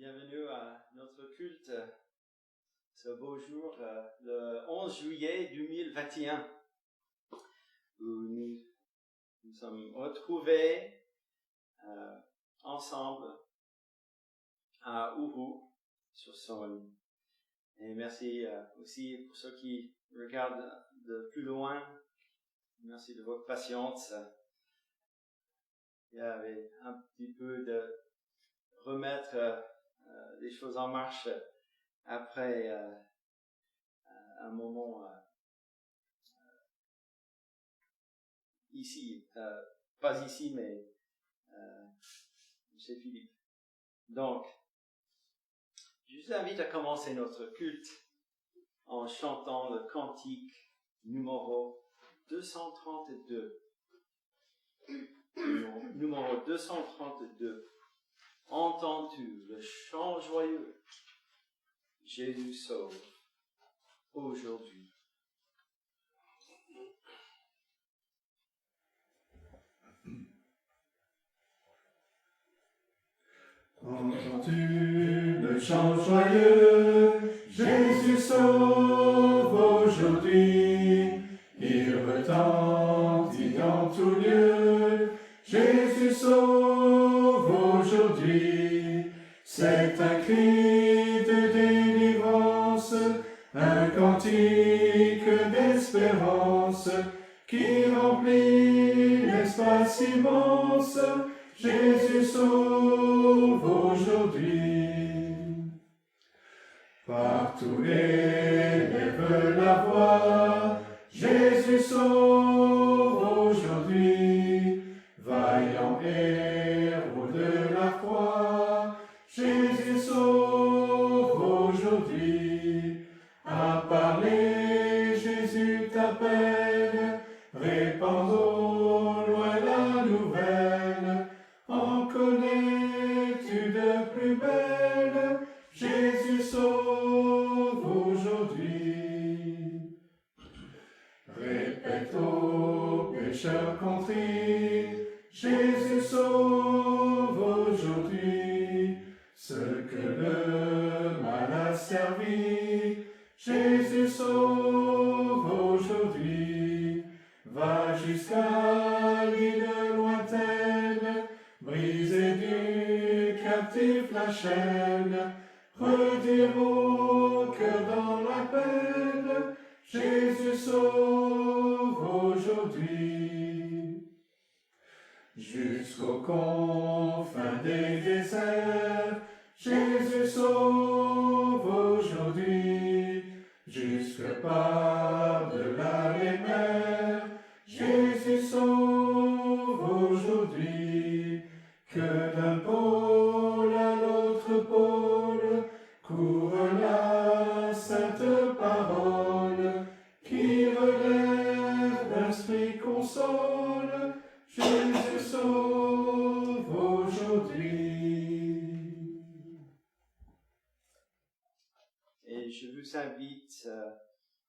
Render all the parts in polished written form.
Bienvenue à notre culte ce beau jour, le 11 juillet 2021, où nous sommes retrouvés ensemble à Uhu sur Saône. Et merci aussi pour ceux qui regardent de plus loin. Merci de votre patience. Il y avait un petit peu de remettre les choses en marche après un moment ici, pas ici, mais chez Philippe. Donc, je vous invite à commencer notre culte en chantant le cantique numéro 232. Numéro 232. Entends-tu le chant joyeux? Jésus sauve aujourd'hui. Entends-tu le chant joyeux? Jésus sauve aujourd'hui. Il retentit dans tout lieu. Jésus sauve aujourd'hui. C'est un cri de délivrance, un cantique d'espérance qui remplit l'espace immense. Jésus sauve aujourd'hui. Partout élève la voix. Jésus sauve aujourd'hui. Vaillant héros de la croix. Jésus sauve aujourd'hui. À parler, Jésus t'appelle. Répandons loin la nouvelle. En connais-tu de plus belle? Jésus sauve aujourd'hui. Répète aux pécheurs contrits, Jésus sauve aujourd'hui. Ceux que le mal a servi, Jésus sauve aujourd'hui. Va jusqu'à l'île lointaine, briser du captif la chaîne, redire au cœur dans la peine, Jésus sauve aujourd'hui. Jusqu'aux confins des déserts, Jésus sauve aujourd'hui. Jusque par-delà les mers, Jésus sauve aujourd'hui. Que d'un pôle à l'autre pôle court la sainte parole qui relève, instruit, console. Jésus sauve aujourd'hui. Et je vous invite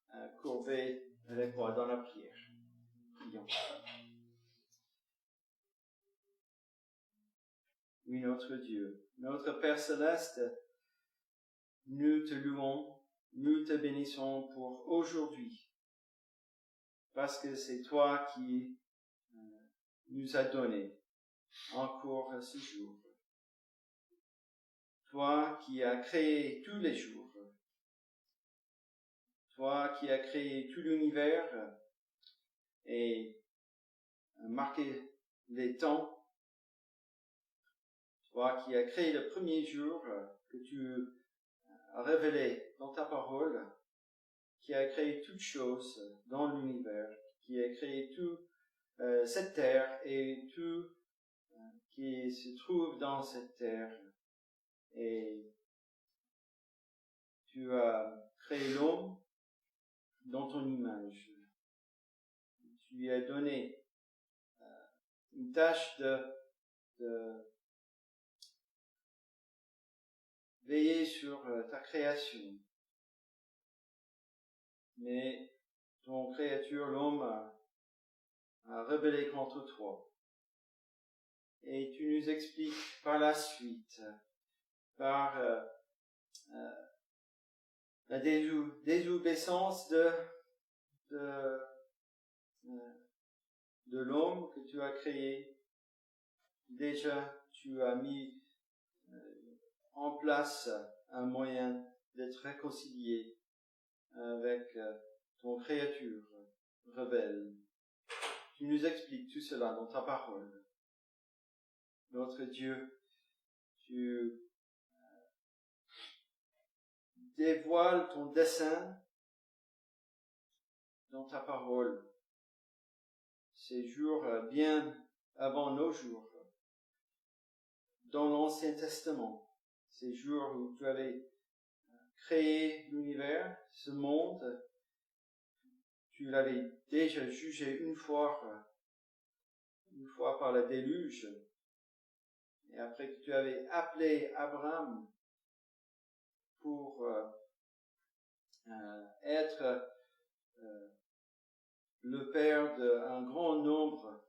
à courber avec moi dans la prière. Prions. Oui, notre Dieu, notre Père céleste, nous te louons, nous te bénissons pour aujourd'hui, parce que c'est toi qui nous as donné encore ce jour. Toi qui as créé tous les jours, toi qui as créé tout l'univers et marqué les temps, toi qui as créé le premier jour que tu as révélé dans ta parole, qui a créé toutes choses dans l'univers, qui a créé tout cette terre et tout qui se trouve dans cette terre. Et tu as créé l'homme dans ton image. Tu lui as donné une tâche de veiller sur ta création. Mais ton créature, l'homme, a rebellé contre toi. Et tu nous expliques par la suite par la désobéissance de l'homme que tu as créé. Déjà, tu as mis en place un moyen d'être réconcilié avec ton créature rebelle. Tu nous expliques tout cela dans ta parole. Notre Dieu, tu dévoiles ton dessein dans ta parole. Ces jours bien avant nos jours, dans l'Ancien Testament, ces jours où tu avais créé l'univers, ce monde, tu l'avais déjà jugé une fois par le déluge, et après que tu avais appelé Abraham pour être le père d'un grand nombre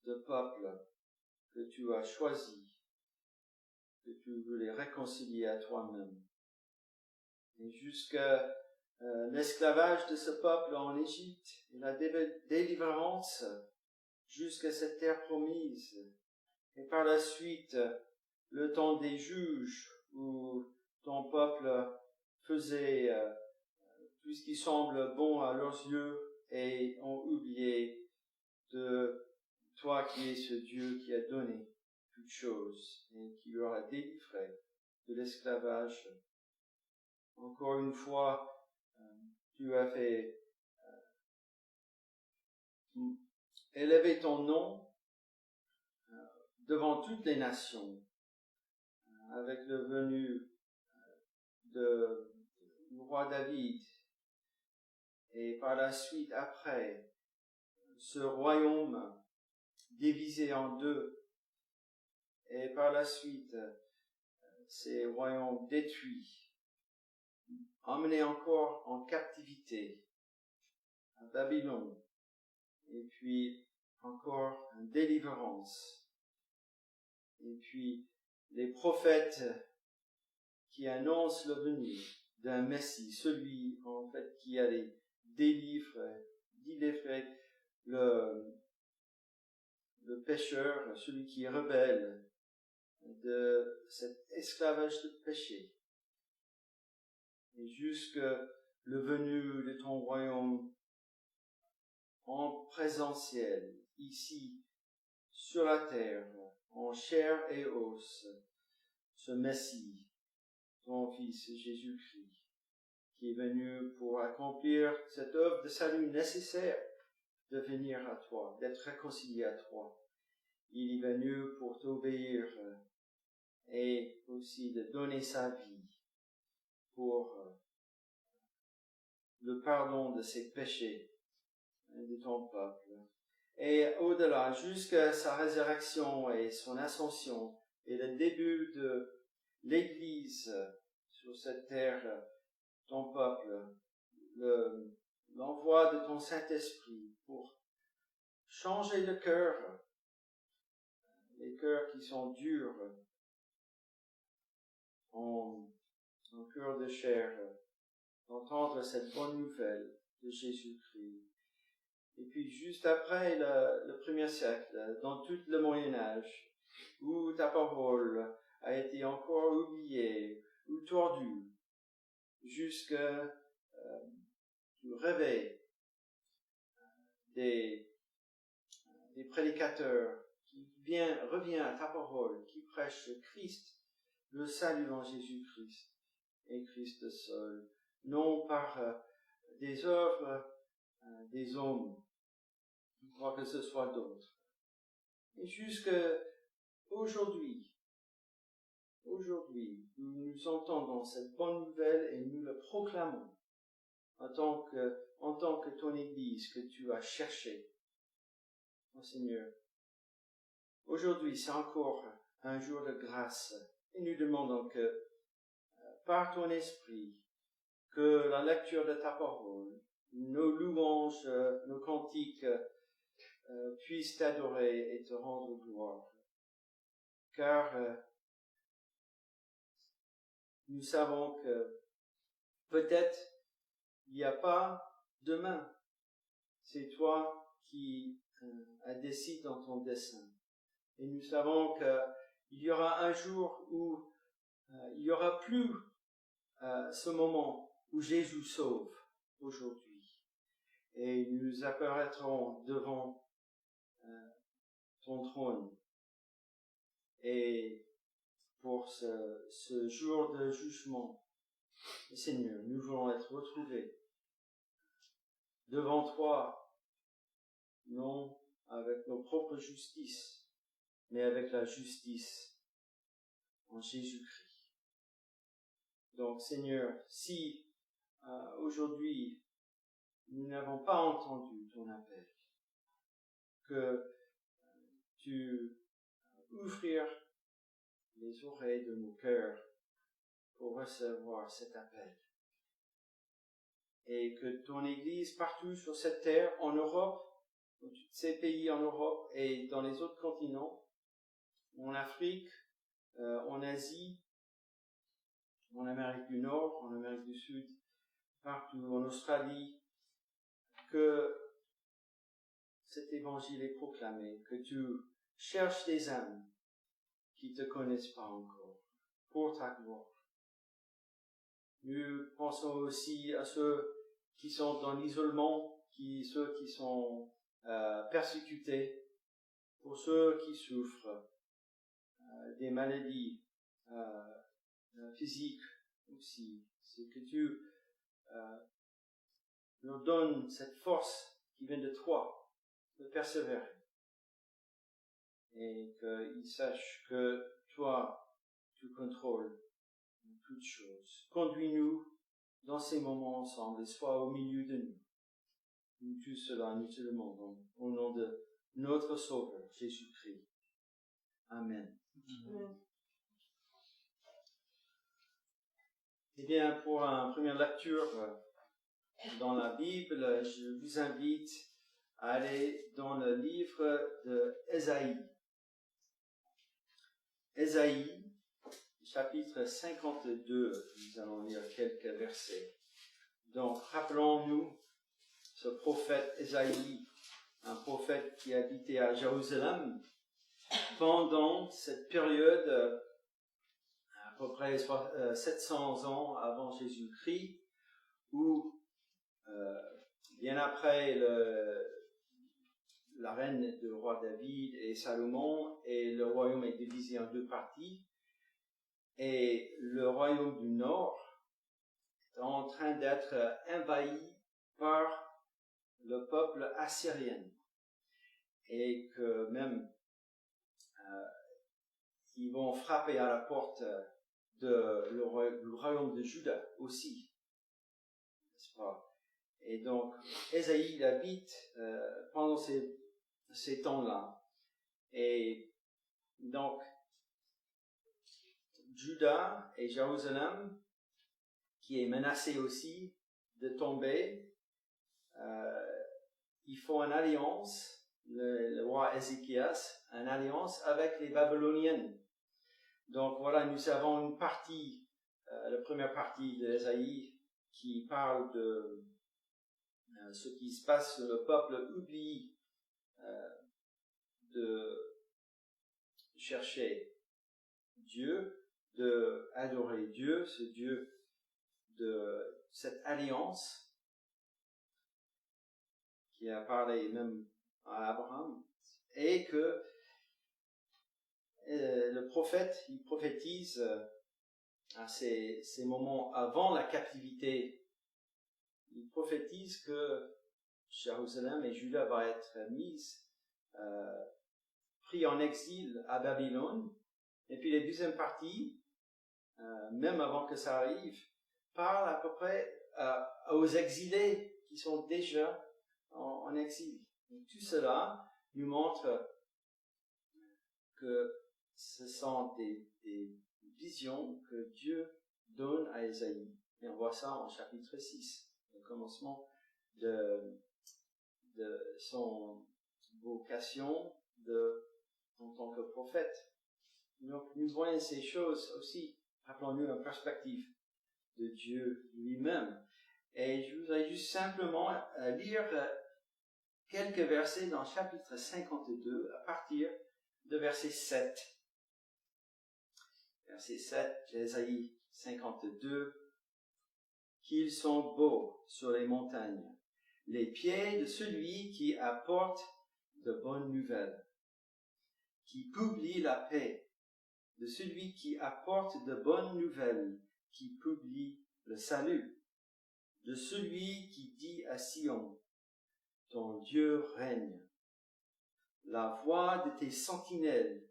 de peuples que tu as choisis, que tu voulais réconcilier à toi-même. Et jusqu'à l'esclavage de ce peuple en Égypte et la délivrance jusqu'à cette terre promise. Et par la suite, le temps des juges où ton peuple faisait tout ce qui semble bon à leurs yeux et ont oublié de toi qui es ce Dieu qui a donné toutes choses et qui leur a délivré de l'esclavage. Encore une fois, tu as fait élever ton nom devant toutes les nations avec le venu du roi David. Et par la suite, après, ce royaume divisé en deux, et par la suite, ces royaumes détruits, emmenés encore en captivité à Babylone, et puis encore en délivrance, et puis les prophètes qui annoncent le venir d'un Messie, celui en fait qui allait délivrer le pécheur, celui qui est rebelle de cet esclavage de péché. Et jusque le venu de ton royaume en présentiel, ici, sur la terre, en chair et os, ce Messie, ton Fils Jésus-Christ, qui est venu pour accomplir cette œuvre de salut nécessaire de venir à toi, d'être réconcilié à toi. Il est venu pour t'obéir et aussi de donner sa vie pour le pardon de ses péchés de ton peuple. Et au-delà, jusqu'à sa résurrection et son ascension et le début de l'Église sur cette terre, ton peuple, l'envoi de ton Saint-Esprit pour changer le cœur, les cœurs qui sont durs, en cœur de chair, d'entendre cette bonne nouvelle de Jésus-Christ. Et puis juste après le premier siècle, dans tout le Moyen-Âge, où ta parole a été encore oubliée ou tordue, jusqu'à du réveil des prédicateurs qui revient à ta parole, qui prêche Christ, le salut en Jésus-Christ et Christ seul, non par des œuvres des hommes, quoi que ce soit d'autre. Et jusqu'à aujourd'hui, nous entendons cette bonne nouvelle et nous le proclamons en tant que ton Église que tu as cherché. Mon Seigneur, aujourd'hui c'est encore un jour de grâce et nous demandons que par ton esprit, que la lecture de ta parole, nos louanges, nos cantiques puissent t'adorer et te rendre gloire. Car nous savons que peut-être il n'y a pas demain. C'est toi qui as décidé dans ton dessein. Et nous savons qu'il y aura un jour où il n'y aura plus ce moment où Jésus sauve aujourd'hui. Et nous apparaîtrons devant ton trône. Et pour ce jour de jugement, Seigneur, nous voulons être retrouvés devant toi, non avec nos propres justices, mais avec la justice en Jésus-Christ. Donc, Seigneur, si aujourd'hui nous n'avons pas entendu ton appel, que tu ouvrir les oreilles de nos cœurs pour recevoir cet appel. Et que ton Église partout sur cette terre, en Europe, dans tous ces pays en Europe et dans les autres continents, en Afrique, en Asie, en Amérique du Nord, en Amérique du Sud, partout en Australie, que cet évangile est proclamé, que tu cherches des âmes qui te connaissent pas encore, pour ta gloire. Nous pensons aussi à ceux qui sont dans l'isolement, ceux qui sont persécutés, pour ceux qui souffrent des maladies physiques aussi. C'est que tu leur donnes cette force qui vient de toi, de persévérer. Et qu'ils sachent que toi, tu contrôles toutes choses. Conduis-nous dans ces moments ensemble et sois au milieu de nous. Tout cela, nous te demandons au nom de notre Sauveur, Jésus-Christ. Amen. Amen. Eh bien, pour une première lecture dans la Bible, je vous invite à aller dans le livre de Ésaïe. Ésaïe, chapitre 52, nous allons lire quelques versets. Donc, rappelons-nous ce prophète Ésaïe, un prophète qui habitait à Jérusalem pendant cette période, à peu près 700 ans avant Jésus-Christ, où, bien après la règne du roi David et Salomon, et le royaume est divisé en deux parties, et le royaume du Nord est en train d'être envahi par le peuple assyrien, et que même ils vont frapper à la porte du royaume de Juda aussi, n'est-ce pas? Et donc Ésaïe il habite pendant ces temps-là, et donc Juda et Jérusalem, qui est menacé aussi de tomber, ils font une alliance, le roi Ézéchias, une alliance avec les Babyloniens. Donc voilà, nous avons une partie, la première partie d'Ésaïe, qui parle de ce qui se passe, le peuple oublie de chercher Dieu, de adorer Dieu, ce Dieu de cette alliance qui a parlé même à Abraham, et que le prophète, il prophétise à ces moments avant la captivité, il prophétise que Jérusalem et Juda va être pris en exil à Babylone. Et puis la deuxième partie, même avant que ça arrive, parle à peu près aux exilés qui sont déjà en exil. Donc, tout cela nous montre que ce sont des visions que Dieu donne à Ésaïe. Et on voit ça en chapitre 6, le commencement de son vocation en tant que prophète. Donc, nous voyons ces choses aussi rappelons-nous la perspective de Dieu lui-même. Et je voudrais juste simplement lire quelques versets dans le chapitre 52 à partir de verset 7. Verset 7, Ésaïe 52. Qu'ils sont beaux sur les montagnes, les pieds de celui qui apporte de bonnes nouvelles, qui publie la paix, de celui qui apporte de bonnes nouvelles, qui publie le salut, de celui qui dit à Sion, ton Dieu règne. La voix de tes sentinelles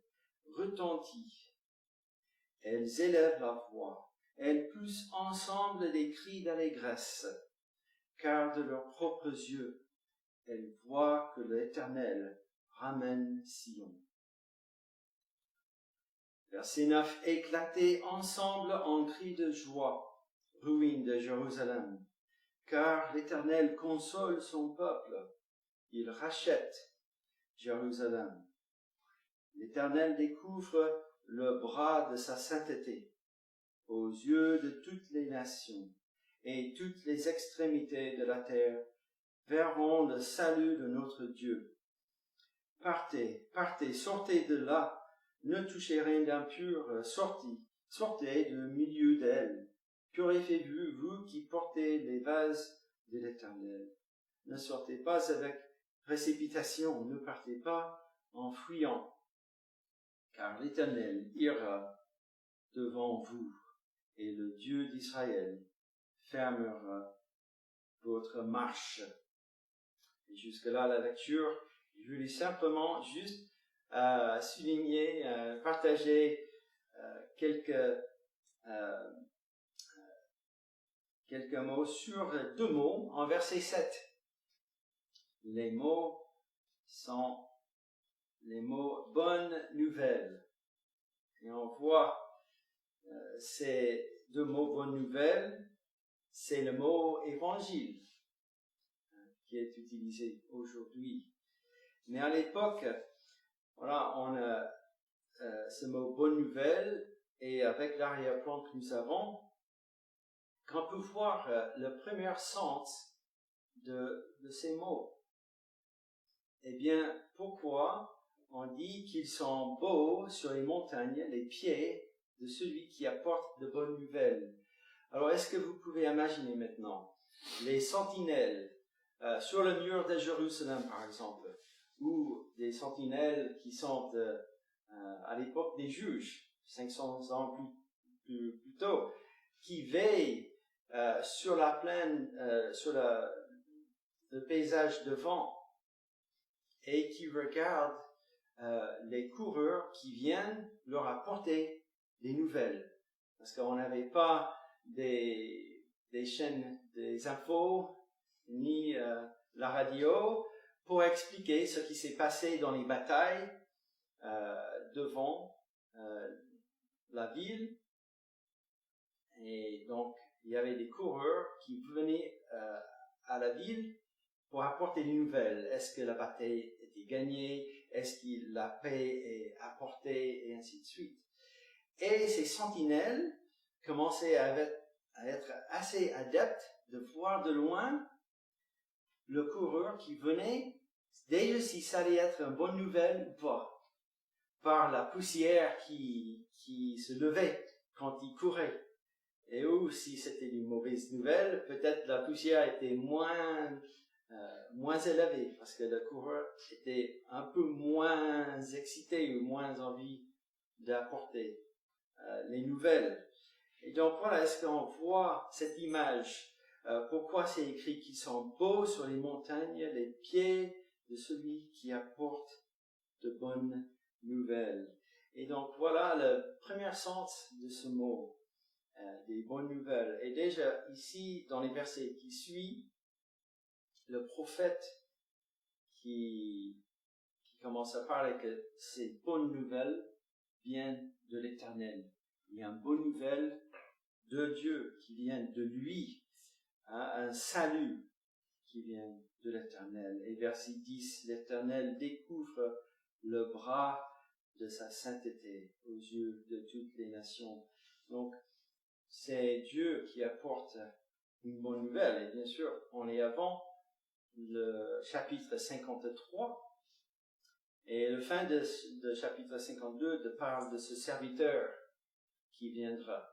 retentit. Elles élèvent la voix, elles poussent ensemble des cris d'allégresse, car de leurs propres yeux, elles voient que l'Éternel ramène Sion. Verset 9. Éclatez ensemble en cris de joie, ruines de Jérusalem, car l'Éternel console son peuple, il rachète Jérusalem. L'Éternel découvre le bras de sa sainteté aux yeux de toutes les nations, et toutes les extrémités de la terre verront le salut de notre Dieu. Partez, partez, sortez de là, ne touchez rien d'impur, sortez du milieu d'elle. Purifiez-vous, vous qui portez les vases de l'Éternel. Ne sortez pas avec précipitation, ne partez pas en fuyant, car l'Éternel ira devant vous, et le Dieu d'Israël fermera votre marche. Et jusque-là, la lecture, je voulais simplement juste souligner, partager quelques mots sur 2 mots en verset 7. Les mots sont les mots « bonne nouvelle ». Et on voit ces 2 mots « bonne nouvelle », c'est le mot « évangile » qui est utilisé aujourd'hui. Mais à l'époque, voilà, on a ce mot « bonne nouvelle » et avec l'arrière-plan que nous avons, qu'on peut voir le premier sens de ces mots. Eh bien, pourquoi on dit qu'ils sont beaux sur les montagnes, les pieds de celui qui apporte de bonnes nouvelles? Alors, est-ce que vous pouvez imaginer maintenant les sentinelles sur le mur de Jérusalem, par exemple, ou des sentinelles qui sont à l'époque des juges, 500 ans plus tôt, qui veillent sur la plaine, sur le paysage devant, et qui regardent les coureurs qui viennent leur apporter des nouvelles. Parce qu'on n'avait pas des chaînes, des infos, ni la radio, pour expliquer ce qui s'est passé dans les batailles devant la ville. Et donc, il y avait des coureurs qui venaient à la ville pour apporter des nouvelles. Est-ce que la bataille était gagnée? Est-ce que la paix est apportée? Et ainsi de suite. Et ces sentinelles commençaient à être assez adeptes de voir de loin le coureur qui venait, déjà si ça allait être une bonne nouvelle ou pas, par la poussière qui se levait quand il courait. Et ou si c'était une mauvaise nouvelle, peut-être la poussière était moins élevée, parce que le coureur était un peu moins excité ou moins envie d'apporter les nouvelles. Et donc voilà, est-ce qu'on voit cette image? Pourquoi c'est écrit qu'ils sont beaux sur les montagnes, les pieds de celui qui apporte de bonnes nouvelles. Et donc voilà le premier sens de ce mot, des bonnes nouvelles. Et déjà ici, dans les versets qui suivent, le prophète qui commence à parler que ces bonnes nouvelles viennent de l'Éternel. Il y a une bonne nouvelle de Dieu qui vient de lui, un salut qui vient de l'Éternel. Et verset 10, l'Éternel découvre le bras de sa sainteté aux yeux de toutes les nations. Donc, c'est Dieu qui apporte une bonne nouvelle. Et bien sûr, on est avant le chapitre 53. Et le fin de chapitre 52 parle de ce serviteur qui viendra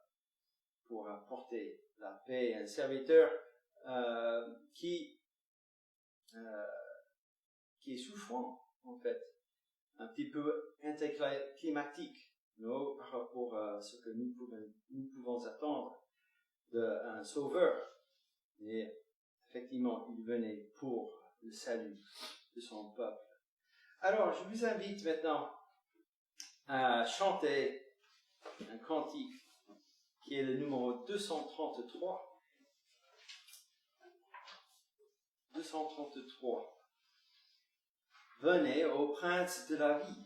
pour apporter la paix. Un serviteur qui est souffrant, en fait, un petit peu anticlimatique, par rapport à ce que nous pouvons attendre d'un sauveur. Et effectivement, il venait pour le salut de son peuple. Alors, je vous invite maintenant à chanter un cantique qui est le numéro 233. 233. Venez au prince de la vie.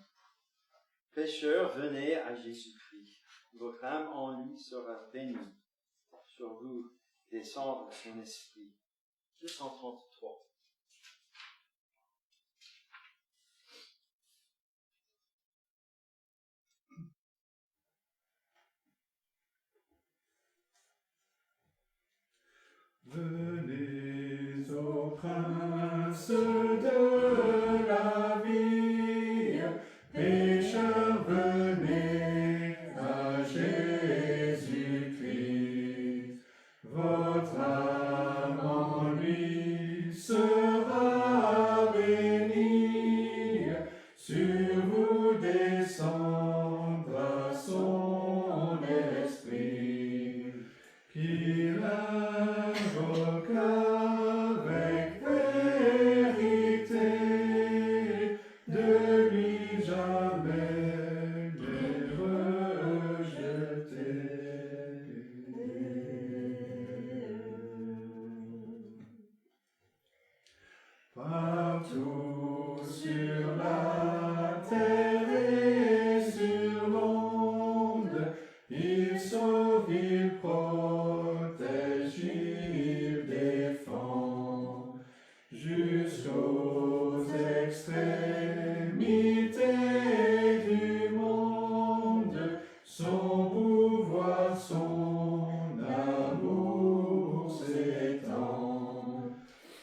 Pécheurs, venez à Jésus-Christ. Votre âme en lui sera bénie. Sur vous descendre son esprit. 233. Venez au prince de la vie, pécheurs, venez à Jésus-Christ. Votre âme en lui sera bénie, sur vous descendra son esprit, qu'il invoque avec vérité, de lui jamais ne rejeter. Partout sur la terre et sur l'onde, il sauve, il protège, il défend, jusqu'aux extrémités du monde, son pouvoir, son amour s'étend.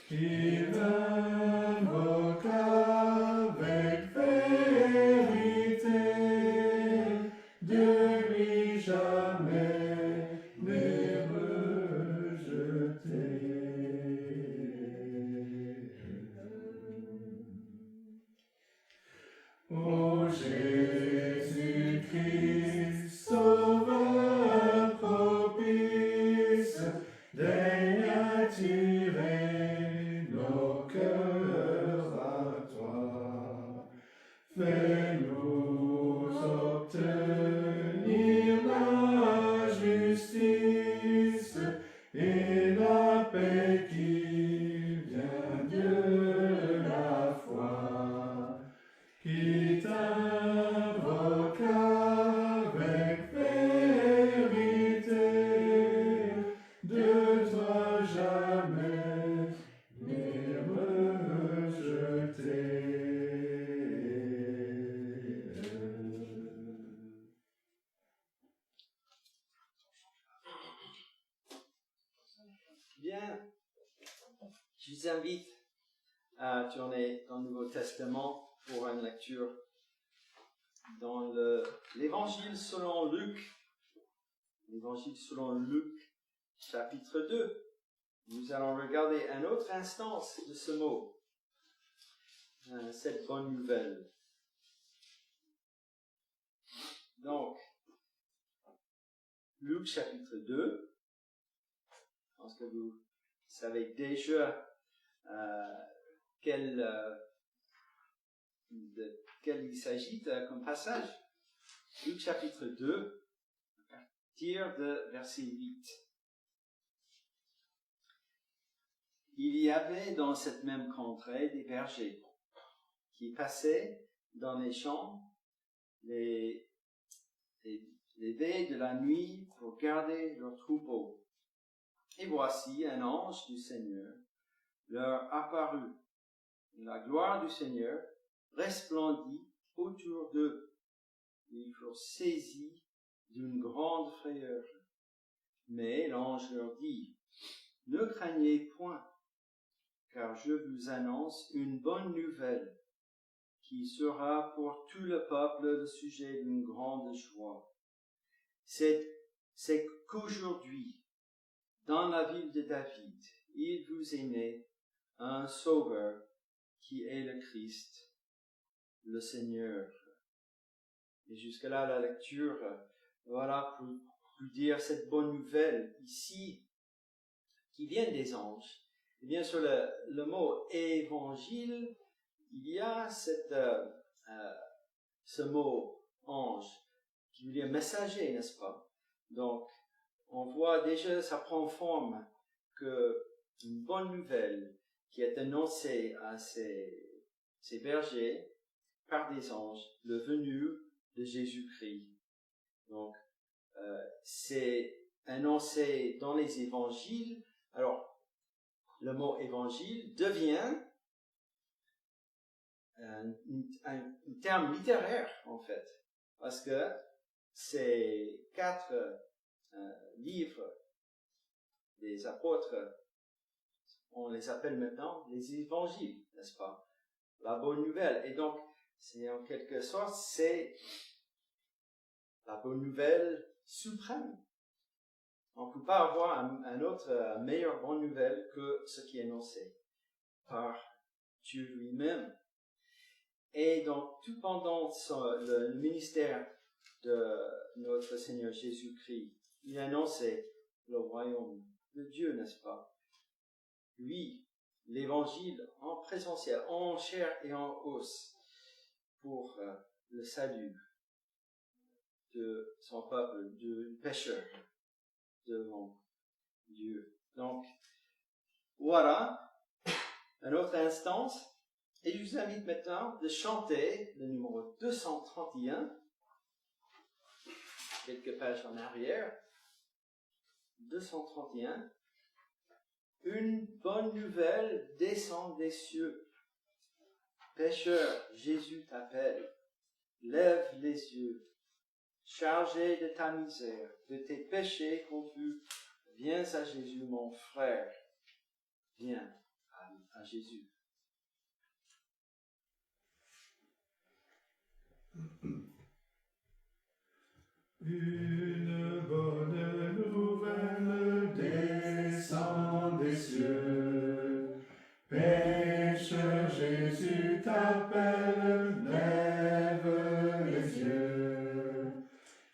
Il invoque avec vérité, de lui jamais n'est rejeté. Ô Jésus-Christ, Sauveur propice, daigne attirer nos cœurs à toi. Fais-nous obtenir la justice et la paix qui vient de la foi, qui t'invoque avec vérité, de toi jamais n'est rejeté. Bien, je vous invite à tourner dans le Nouveau Testament pour une lecture dans l'Évangile selon Luc. L'Évangile selon Luc, chapitre 2. Nous allons regarder une autre instance de ce mot, cette bonne nouvelle. Donc, Luc, chapitre 2. Je pense que vous savez déjà de quel il s'agit comme passage. Luc, chapitre 2, à partir de verset 8. Il y avait dans cette même contrée des bergers qui passaient dans les champs les veilles de la nuit pour garder leurs troupeaux. Et voici un ange du Seigneur leur apparut. La gloire du Seigneur resplendit autour d'eux. Ils furent saisis d'une grande frayeur. Mais l'ange leur dit, « Ne craignez point, car je vous annonce une bonne nouvelle qui sera pour tout le peuple le sujet d'une grande joie. C'est qu'aujourd'hui, dans la ville de David, il vous est né un sauveur qui est le Christ, le Seigneur. » Et jusque-là, la lecture, voilà, pour dire cette bonne nouvelle ici, qui vient des anges. Et bien sûr, le mot évangile, il y a ce mot ange, qui veut dire messager, n'est-ce pas? Donc, on voit déjà, ça prend forme que une bonne nouvelle qui est annoncée à ces bergers par des anges, le venu de Jésus-Christ. Donc, c'est annoncé dans les évangiles. Alors, le mot évangile devient un terme littéraire, en fait, parce que ces 4 livres des apôtres, on les appelle maintenant les évangiles, n'est-ce pas? La bonne nouvelle. Et donc, c'est en quelque sorte, c'est la bonne nouvelle suprême. On ne peut pas avoir un autre meilleure bonne nouvelle que ce qui est annoncé par Dieu lui-même. Et donc, tout pendant le ministère de notre Seigneur Jésus-Christ, il annonçait le royaume de Dieu, n'est-ce pas? Lui, l'évangile en présentiel, en chair et en os, pour le salut de son peuple, du pécheur devant Dieu. Donc, voilà, une autre instance. Et je vous invite maintenant de chanter le numéro 231, quelques pages en arrière. 231. Une bonne nouvelle descend des cieux. Pécheur, Jésus t'appelle. Lève les yeux. Chargé de ta misère, de tes péchés confus, viens à Jésus, mon frère. Viens à Jésus. Une bonne nouvelle descend des cieux. Pécheur, Jésus t'appelle, lève les yeux.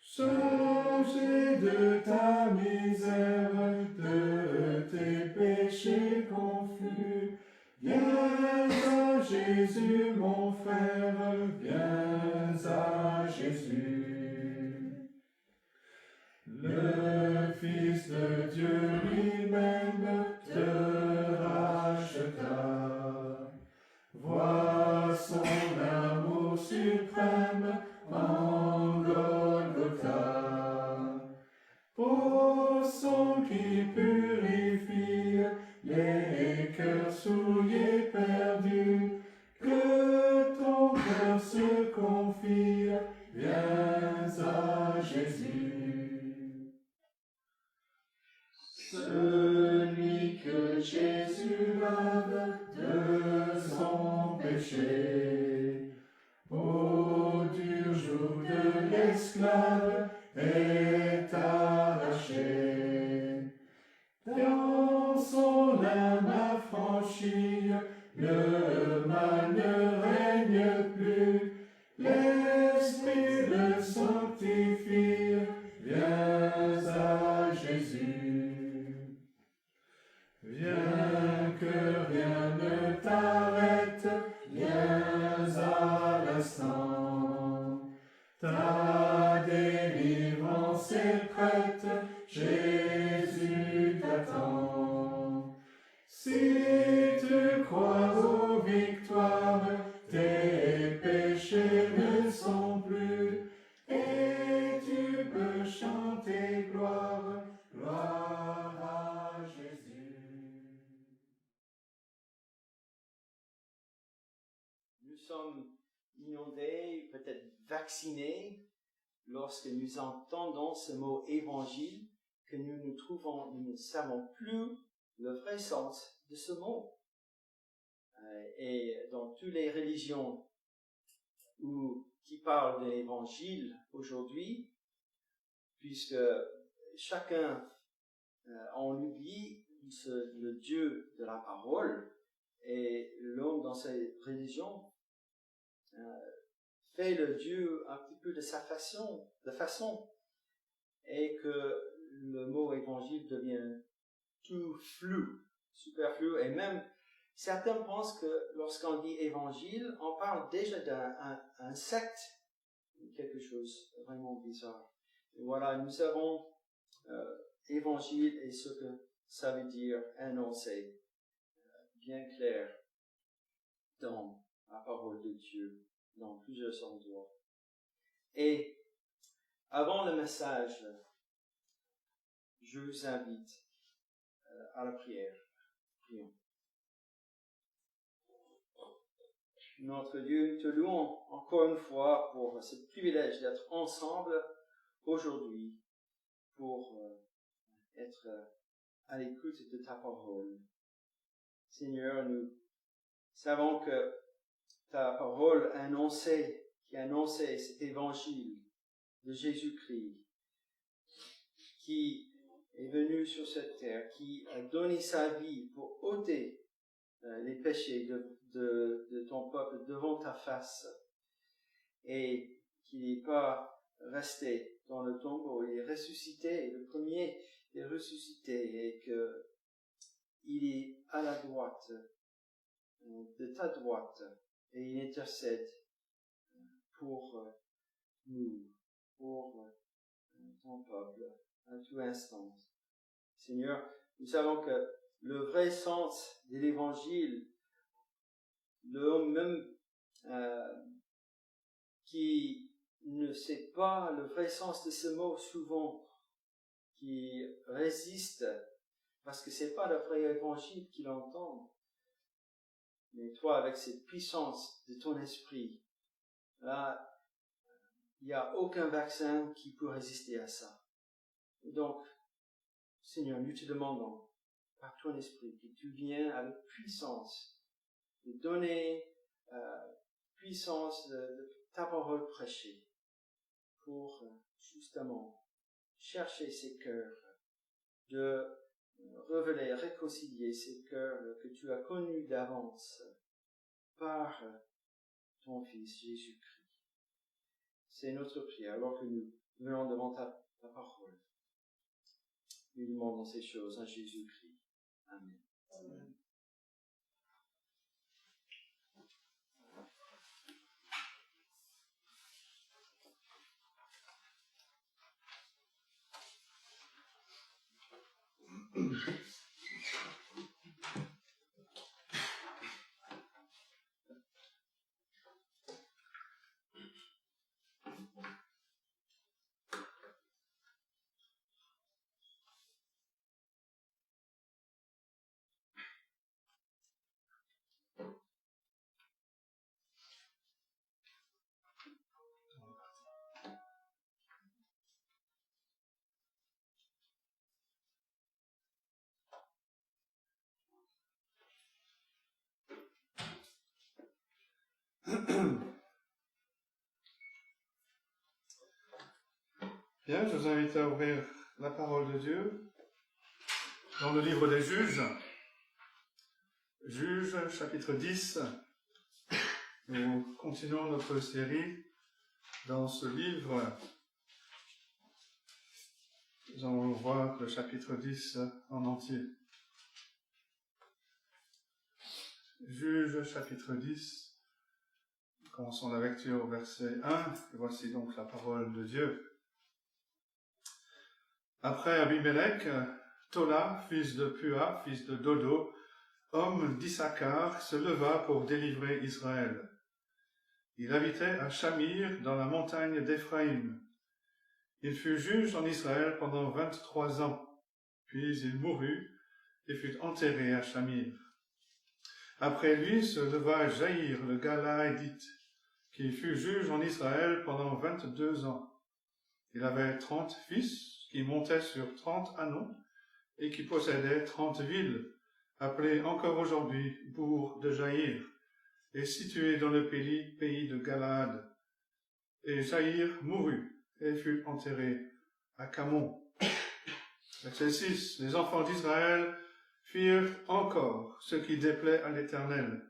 Chargé de ta misère, de tes péchés confus, viens à Jésus, mon frère, viens à Jésus. Le Fils de Dieu lui-même te racheta. Vois son amour suprême en Golgotha. Pour son qui purifie les cœurs souillés perdus, que ton cœur se confie, viens à Jésus. Celui que Jésus lave de son péché, au dur joug de l'esclave est arraché. Dans son âme affranchie, le mal ne règne plus, l'Esprit le sanctifie, viens à Jésus. Viens que rien ne t'arrête, viens à l'instant. Ta délivrance est prête, Jésus t'attend. Si tu crois aux victoires, tes péchés ne sont plus, et tu peux chanter gloire, gloire à Jésus. Nous sommes inondés, peut-être vaccinés lorsque nous entendons ce mot évangile que nous ne savons plus le vrai sens de ce mot. Et dans toutes les religions qui parlent d'évangile aujourd'hui, puisque chacun on oublie le Dieu de la parole, et l'homme dans ses religions fait le Dieu un petit peu de sa façon, et que le mot évangile devient tout flou, superflu, et même certains pensent que lorsqu'on dit évangile, on parle déjà d'un secte, quelque chose de vraiment bizarre. Et voilà, nous savons évangile et ce que ça veut dire annoncer, bien clair dans la parole de Dieu, dans plusieurs endroits. Et avant le message, je vous invite à la prière. Prions. Notre Dieu, nous te louons encore une fois pour ce privilège d'être ensemble aujourd'hui pour être à l'écoute de ta parole. Seigneur, nous savons que ta parole qui a annoncé cet évangile de Jésus-Christ, qui est venu sur cette terre, qui a donné sa vie pour ôter les péchés de ton peuple devant ta face, et qui n'est pas resté dans le tombeau, il est ressuscité, le premier est ressuscité, et que il est à la droite, de ta droite, et il intercède pour nous, pour ton peuple, à tout instant. Seigneur, nous savons que le vrai sens de l'évangile, l'homme même qui ne sait pas le vrai sens de ce mot souvent, qui résiste, parce que c'est pas le vrai évangile qu'il entend. Mais toi, avec cette puissance de ton esprit, là, il n'y a aucun vaccin qui peut résister à ça. Et donc, Seigneur, nous te demandons, par ton esprit, que tu viennes avec puissance, de donner puissance de ta parole prêchée, pour justement chercher ces cœurs, de révéler, réconcilier ces cœurs que tu as connus d'avance par ton Fils Jésus-Christ. C'est notre prière alors que nous venons devant ta parole. Nous demandons ces choses à Jésus-Christ. Amen. Amen. Bien, je vous invite à ouvrir la parole de Dieu dans le livre des Juges. Juges, chapitre 10. Nous continuons notre série dans ce livre. Nous allons voir le chapitre 10 en entier. Juges, chapitre 10. Commençons la lecture au verset 1. Et voici donc la parole de Dieu. Après Abimelech, Tola, fils de Pua, fils de Dodo, homme d'Issachar, se leva pour délivrer Israël. Il habitait à Shamir, dans la montagne d'Éphraïm. Il fut juge en Israël pendant 23 ans, puis il mourut et fut enterré à Shamir. Après lui se leva Jaïr, le Galaadite, qui fut juge en Israël pendant 22 ans. Il avait 30 fils qui montaient sur 30 ânons et qui possédaient 30 villes, appelées encore aujourd'hui Bourg de Jaïr, et situées dans le pays de Galaad. Et Jaïr mourut et fut enterré à Camon. Verset 6. Les enfants d'Israël firent encore ce qui déplaît à l'Éternel.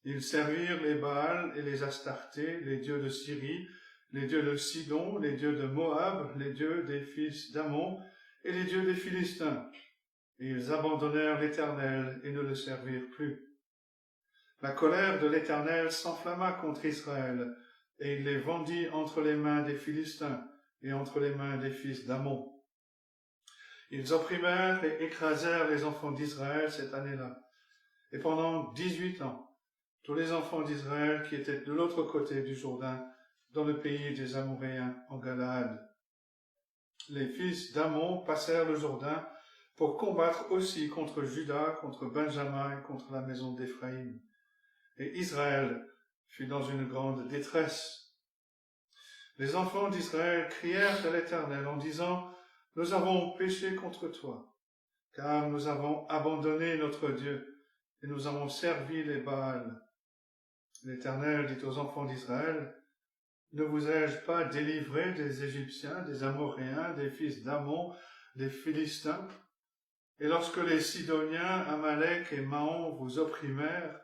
Ils servirent les Baals et les Astartés, les dieux de Syrie, les dieux de Sidon, les dieux de Moab, les dieux des fils d'Ammon et les dieux des Philistins. Et ils abandonnèrent l'Éternel et ne le servirent plus. La colère de l'Éternel s'enflamma contre Israël, et il les vendit entre les mains des Philistins et entre les mains des fils d'Ammon. Ils opprimèrent et écrasèrent les enfants d'Israël cette année-là. Et pendant 18 ans, tous les enfants d'Israël qui étaient de l'autre côté du Jourdain, dans le pays des Amoréens en Galaad. Les fils d'Ammon passèrent le Jourdain pour combattre aussi contre Juda, contre Benjamin et contre la maison d'Éphraïm. Et Israël fut dans une grande détresse. Les enfants d'Israël crièrent à l'Éternel en disant, « Nous avons péché contre toi, car nous avons abandonné notre Dieu et nous avons servi les Baals. » L'Éternel dit aux enfants d'Israël, « Ne vous ai-je pas délivré des Égyptiens, des Amoréens, des fils d'Ammon, des Philistins? Et lorsque les Sidoniens, Amalek et Maon vous opprimèrent,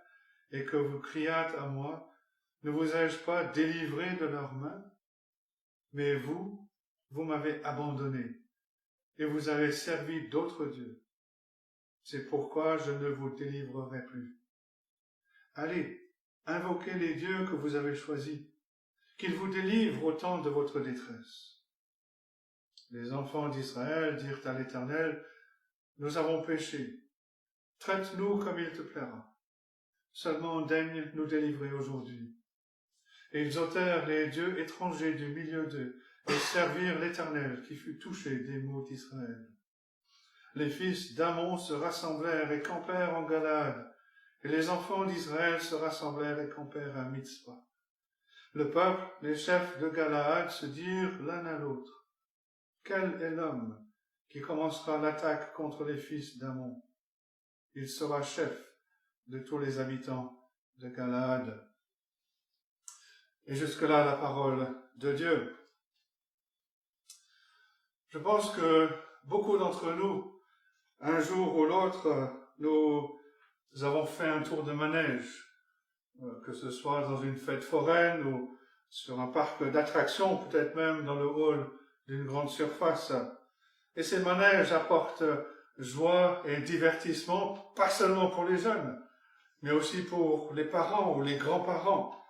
et que vous criâtes à moi, ne vous ai-je pas délivré de leurs mains? Mais vous m'avez abandonné, et vous avez servi d'autres dieux. C'est pourquoi je ne vous délivrerai plus. Allez, invoquez les dieux que vous avez choisis, qu'ils vous délivrent au temps de votre détresse. » Les enfants d'Israël dirent à l'Éternel, « Nous avons péché. Traite-nous comme il te plaira. Seulement daigne nous délivrer aujourd'hui. » Et ils ôtèrent les dieux étrangers du milieu d'eux et servirent l'Éternel qui fut touché des maux d'Israël. Les fils d'Ammon se rassemblèrent et campèrent en Galaad, et les enfants d'Israël se rassemblèrent et campèrent à Mitzpah. Le peuple, les chefs de Galaad se dirent l'un à l'autre, « Quel est l'homme qui commencera l'attaque contre les fils d'Ammon? Il sera chef de tous les habitants de Galaad. » Et jusque-là, la parole de Dieu. Je pense que beaucoup d'entre nous, un jour ou l'autre, nous avons fait un tour de manège, que ce soit dans une fête foraine ou sur un parc d'attractions, peut-être même dans le hall d'une grande surface. Et ces manèges apportent joie et divertissement, pas seulement pour les jeunes, mais aussi pour les parents ou les grands-parents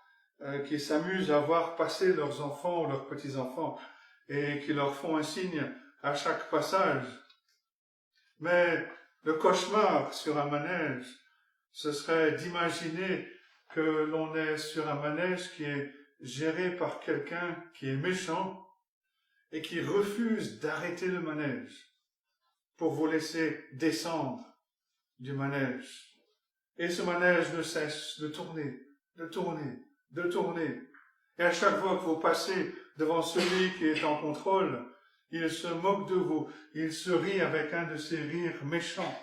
qui s'amusent à voir passer leurs enfants ou leurs petits-enfants et qui leur font un signe à chaque passage. Mais le cauchemar sur un manège, ce serait d'imaginer que l'on est sur un manège qui est géré par quelqu'un qui est méchant et qui refuse d'arrêter le manège pour vous laisser descendre du manège. Et ce manège ne cesse de tourner, de tourner, de tourner. Et à chaque fois que vous passez devant celui qui est en contrôle, il se moque de vous, il se rit avec un de ses rires méchants.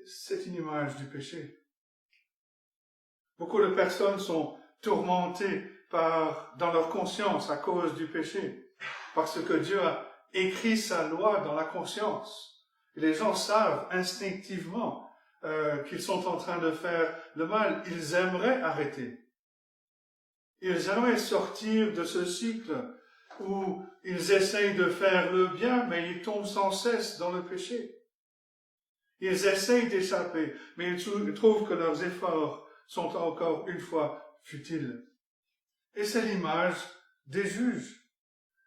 C'est une image du péché. Beaucoup de personnes sont tourmentées dans leur conscience à cause du péché, parce que Dieu a écrit sa loi dans la conscience. Et les gens savent instinctivement qu'ils sont en train de faire le mal. Ils aimeraient arrêter. Ils aimeraient sortir de ce cycle où ils essayent de faire le bien, mais ils tombent sans cesse dans le péché. Ils essayent d'échapper, mais ils trouvent que leurs efforts sont encore une fois futiles. Et c'est l'image des juges.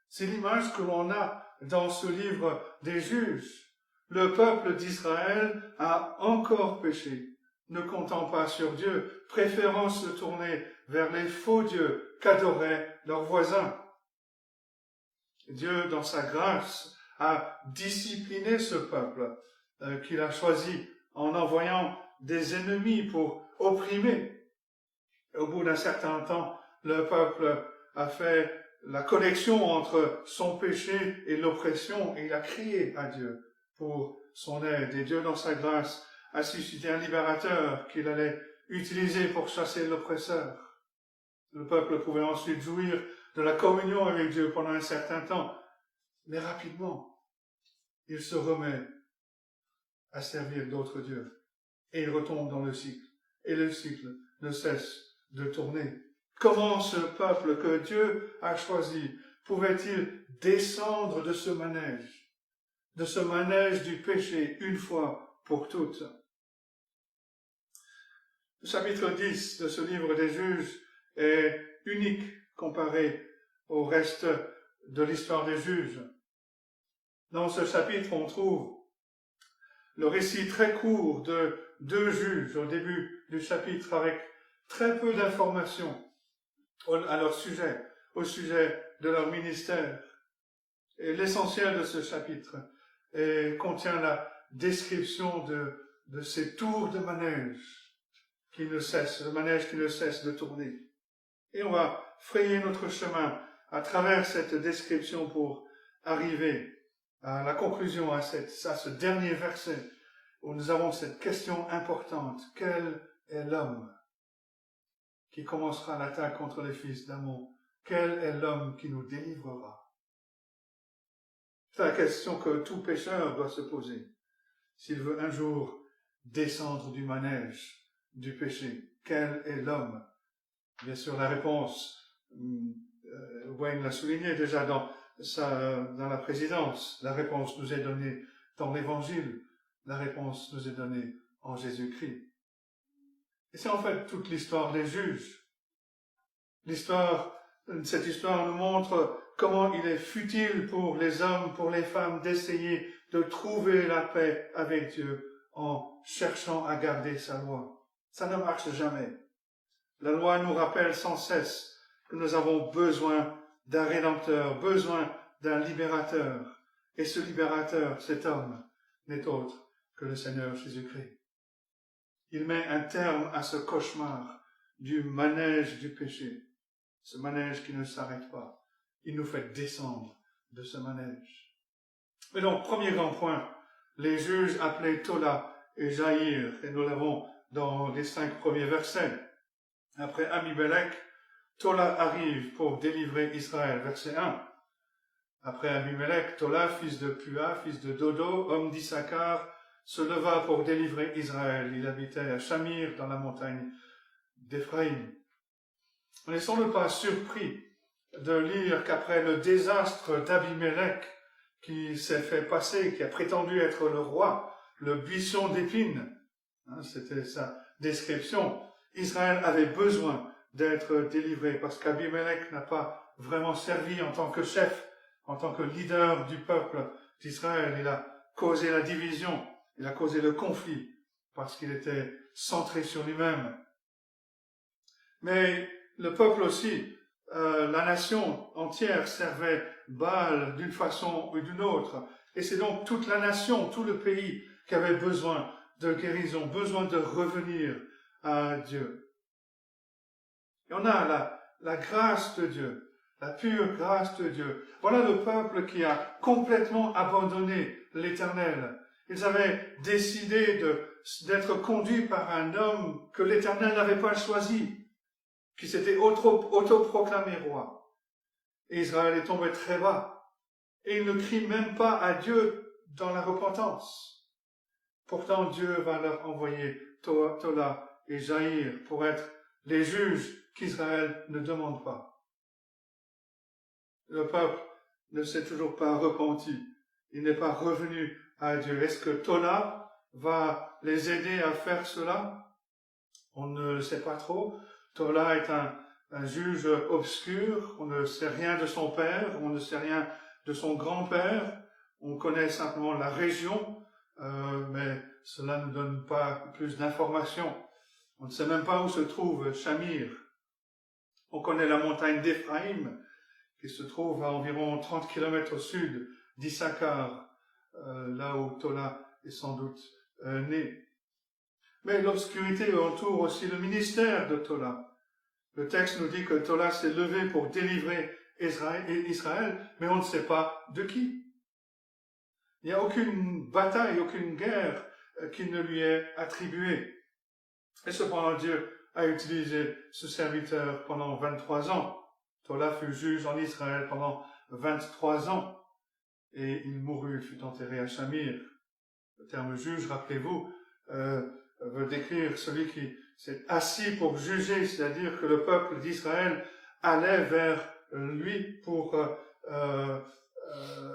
C'est l'image que l'on a dans ce livre des juges. Le peuple d'Israël a encore péché, ne comptant pas sur Dieu, préférant se tourner vers les faux dieux qu'adoraient leurs voisins. Dieu, dans sa grâce, a discipliné ce peuple qu'il a choisi en envoyant des ennemis pour opprimer. Et au bout d'un certain temps, le peuple a fait la connexion entre son péché et l'oppression, et il a crié à Dieu pour son aide. Et Dieu, dans sa grâce, a suscité un libérateur qu'il allait utiliser pour chasser l'oppresseur. Le peuple pouvait ensuite jouir de la communion avec Dieu pendant un certain temps, mais rapidement, il se remet à servir d'autres dieux. Et il retombe dans le cycle. Et le cycle ne cesse de tourner. Comment ce peuple que Dieu a choisi pouvait-il descendre de ce manège du péché une fois pour toutes? Le chapitre 10 de ce livre des Juges est unique comparé au reste de l'histoire des Juges. Dans ce chapitre, on trouve le récit très court de 2 juges au début du chapitre avec très peu d'informations à leur sujet, au sujet de leur ministère. Et l'essentiel de ce chapitre contient la description de ces tours de manège qui ne cessent, le manège qui ne cesse de tourner. Et on va frayer notre chemin à travers cette description pour arriver à la conclusion, à ce dernier verset, où nous avons cette question importante. Quel est l'homme qui commencera l'attaque contre les fils d'Ammon? Quel est l'homme qui nous délivrera? C'est la question que tout pécheur doit se poser, s'il veut un jour descendre du manège du péché. Quel est l'homme? Bien sûr, la réponse, Wayne l'a souligné déjà dans la présidence, la réponse nous est donnée dans l'Évangile, la réponse nous est donnée en Jésus-Christ. Et c'est en fait toute l'histoire des juges. Cette histoire nous montre comment il est futile pour les hommes, pour les femmes, d'essayer de trouver la paix avec Dieu en cherchant à garder sa loi. Ça ne marche jamais. La loi nous rappelle sans cesse que nous avons besoin d'un rédempteur, besoin d'un libérateur. Et ce libérateur, cet homme, n'est autre que le Seigneur Jésus-Christ. Il met un terme à ce cauchemar du manège du péché, ce manège qui ne s'arrête pas. Il nous fait descendre de ce manège. Mais donc, premier grand point, les juges appelés Tola et Jaïr, et nous l'avons dans les 5 premiers versets. Après Abimelech, Tola arrive pour délivrer Israël, verset 1. Après Abimelech, Tola, fils de Pua, fils de Dodo, homme d'Issachar, se leva pour délivrer Israël. Il habitait à Shamir, dans la montagne d'Éphraïm. On n'est sans doute pas surpris de lire qu'après le désastre d'Abimelech, qui s'est fait passer, qui a prétendu être le roi, le buisson d'épines, c'était sa description, Israël avait besoin d'être délivré, parce qu'Abimelech n'a pas vraiment servi en tant que chef, en tant que leader du peuple d'Israël. Il a causé la division, il a causé le conflit, parce qu'il était centré sur lui-même. Mais le peuple aussi, la nation entière servait Baal d'une façon ou d'une autre. Et c'est donc toute la nation, tout le pays qui avait besoin de guérison, besoin de revenir à Dieu. Et on a la grâce de Dieu, la pure grâce de Dieu. Voilà le peuple qui a complètement abandonné l'Éternel. Ils avaient décidé d'être conduits par un homme que l'Éternel n'avait pas choisi, qui s'était autoproclamé roi. Et Israël est tombé très bas. Et il ne crie même pas à Dieu dans la repentance. Pourtant, Dieu va leur envoyer Tola et Jaïr pour être les juges qu'Israël ne demande pas. Le peuple ne s'est toujours pas repenti. Il n'est pas revenu à Dieu. Est-ce que Tola va les aider à faire cela? On ne le sait pas trop. Tola est un juge obscur. On ne sait rien de son père. On ne sait rien de son grand-père. On connaît simplement la région, mais cela ne donne pas plus d'informations. On ne sait même pas où se trouve Shamir. On connaît la montagne d'Éphraïm, qui se trouve à environ 30 km au sud d'Issachar, là où Tola est sans doute né. Mais l'obscurité entoure aussi le ministère de Tola. Le texte nous dit que Tola s'est levé pour délivrer Israël, mais on ne sait pas de qui. Il n'y a aucune bataille, aucune guerre qui ne lui est attribuée. Et cependant, Dieu a utilisé ce serviteur pendant 23 ans. Tola fut juge en Israël pendant 23 ans. Et il mourut, il fut enterré à Shamir. Le terme juge, rappelez-vous, veut décrire celui qui s'est assis pour juger, c'est-à-dire que le peuple d'Israël allait vers lui pour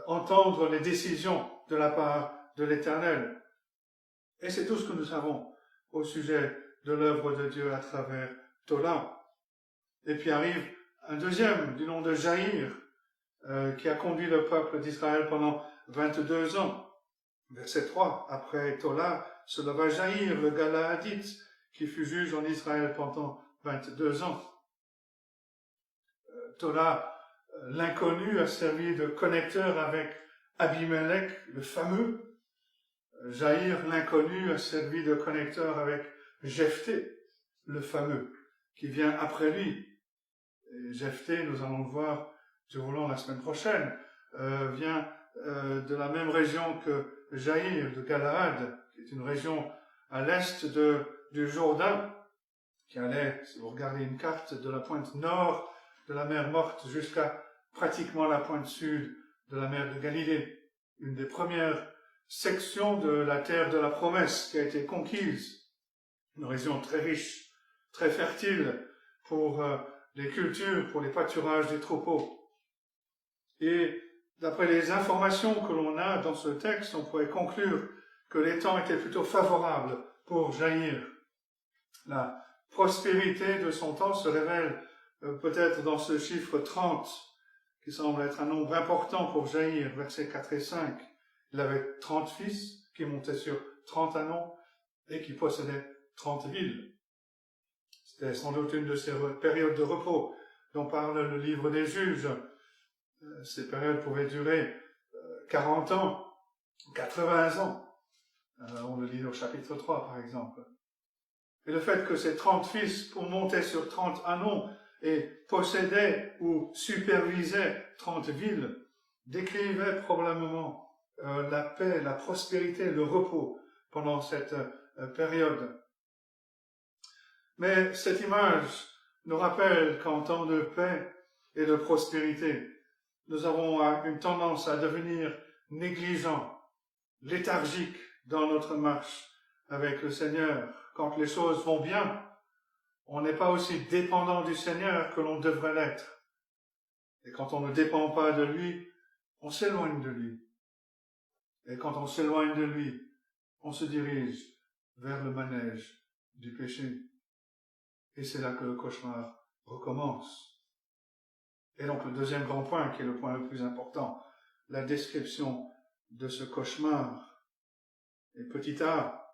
entendre les décisions de la part de l'Éternel. Et c'est tout ce que nous savons au sujet de l'œuvre de Dieu à travers Tola. Et puis arrive un deuxième du nom de Jaïr, qui a conduit le peuple d'Israël pendant 22 ans. Verset 3, après Tola se leva Jaïr, le Galaadite, qui fut juge en Israël pendant 22 ans. Tola, l'inconnu, a servi de connecteur avec Abimelech, le fameux. Jaïr, l'inconnu, a servi de connecteur avec Jephthé, le fameux, qui vient après lui. Et Jephthé, nous allons le voir durant la semaine prochaine, vient de la même région que Jaïr, de Galaad, qui est une région à l'est du Jourdain, qui allait, si vous regardez une carte, de la pointe nord de la mer Morte jusqu'à pratiquement la pointe sud de la mer de Galilée. Une des premières sections de la terre de la promesse qui a été conquise. Une région très riche, très fertile pour les cultures, pour les pâturages des troupeaux. Et d'après les informations que l'on a dans ce texte, on pourrait conclure que les temps étaient plutôt favorables pour Jaïr. La prospérité de son temps se révèle peut-être dans ce chiffre 30, qui semble être un nombre important pour Jaïr, versets 4 et 5. Il avait 30 fils qui montaient sur 30 annons et qui possédaient 30 villes. C'était sans doute une de ces périodes de repos dont parle le livre des Juges. Ces périodes pouvaient durer 40 ans, 80 ans. On le lit au chapitre 3, par exemple. Et le fait que ces 30 fils montaient sur 30 annons et possédaient ou supervisaient 30 villes décrivait probablement la paix, la prospérité, le repos pendant cette période. Mais cette image nous rappelle qu'en temps de paix et de prospérité, nous avons une tendance à devenir négligents, léthargiques dans notre marche avec le Seigneur. Quand les choses vont bien, on n'est pas aussi dépendant du Seigneur que l'on devrait l'être. Et quand on ne dépend pas de lui, on s'éloigne de lui. Et quand on s'éloigne de lui, on se dirige vers le manège du péché. Et c'est là que le cauchemar recommence. Et donc le deuxième grand point, qui est le point le plus important, la description de ce cauchemar. Et petit a,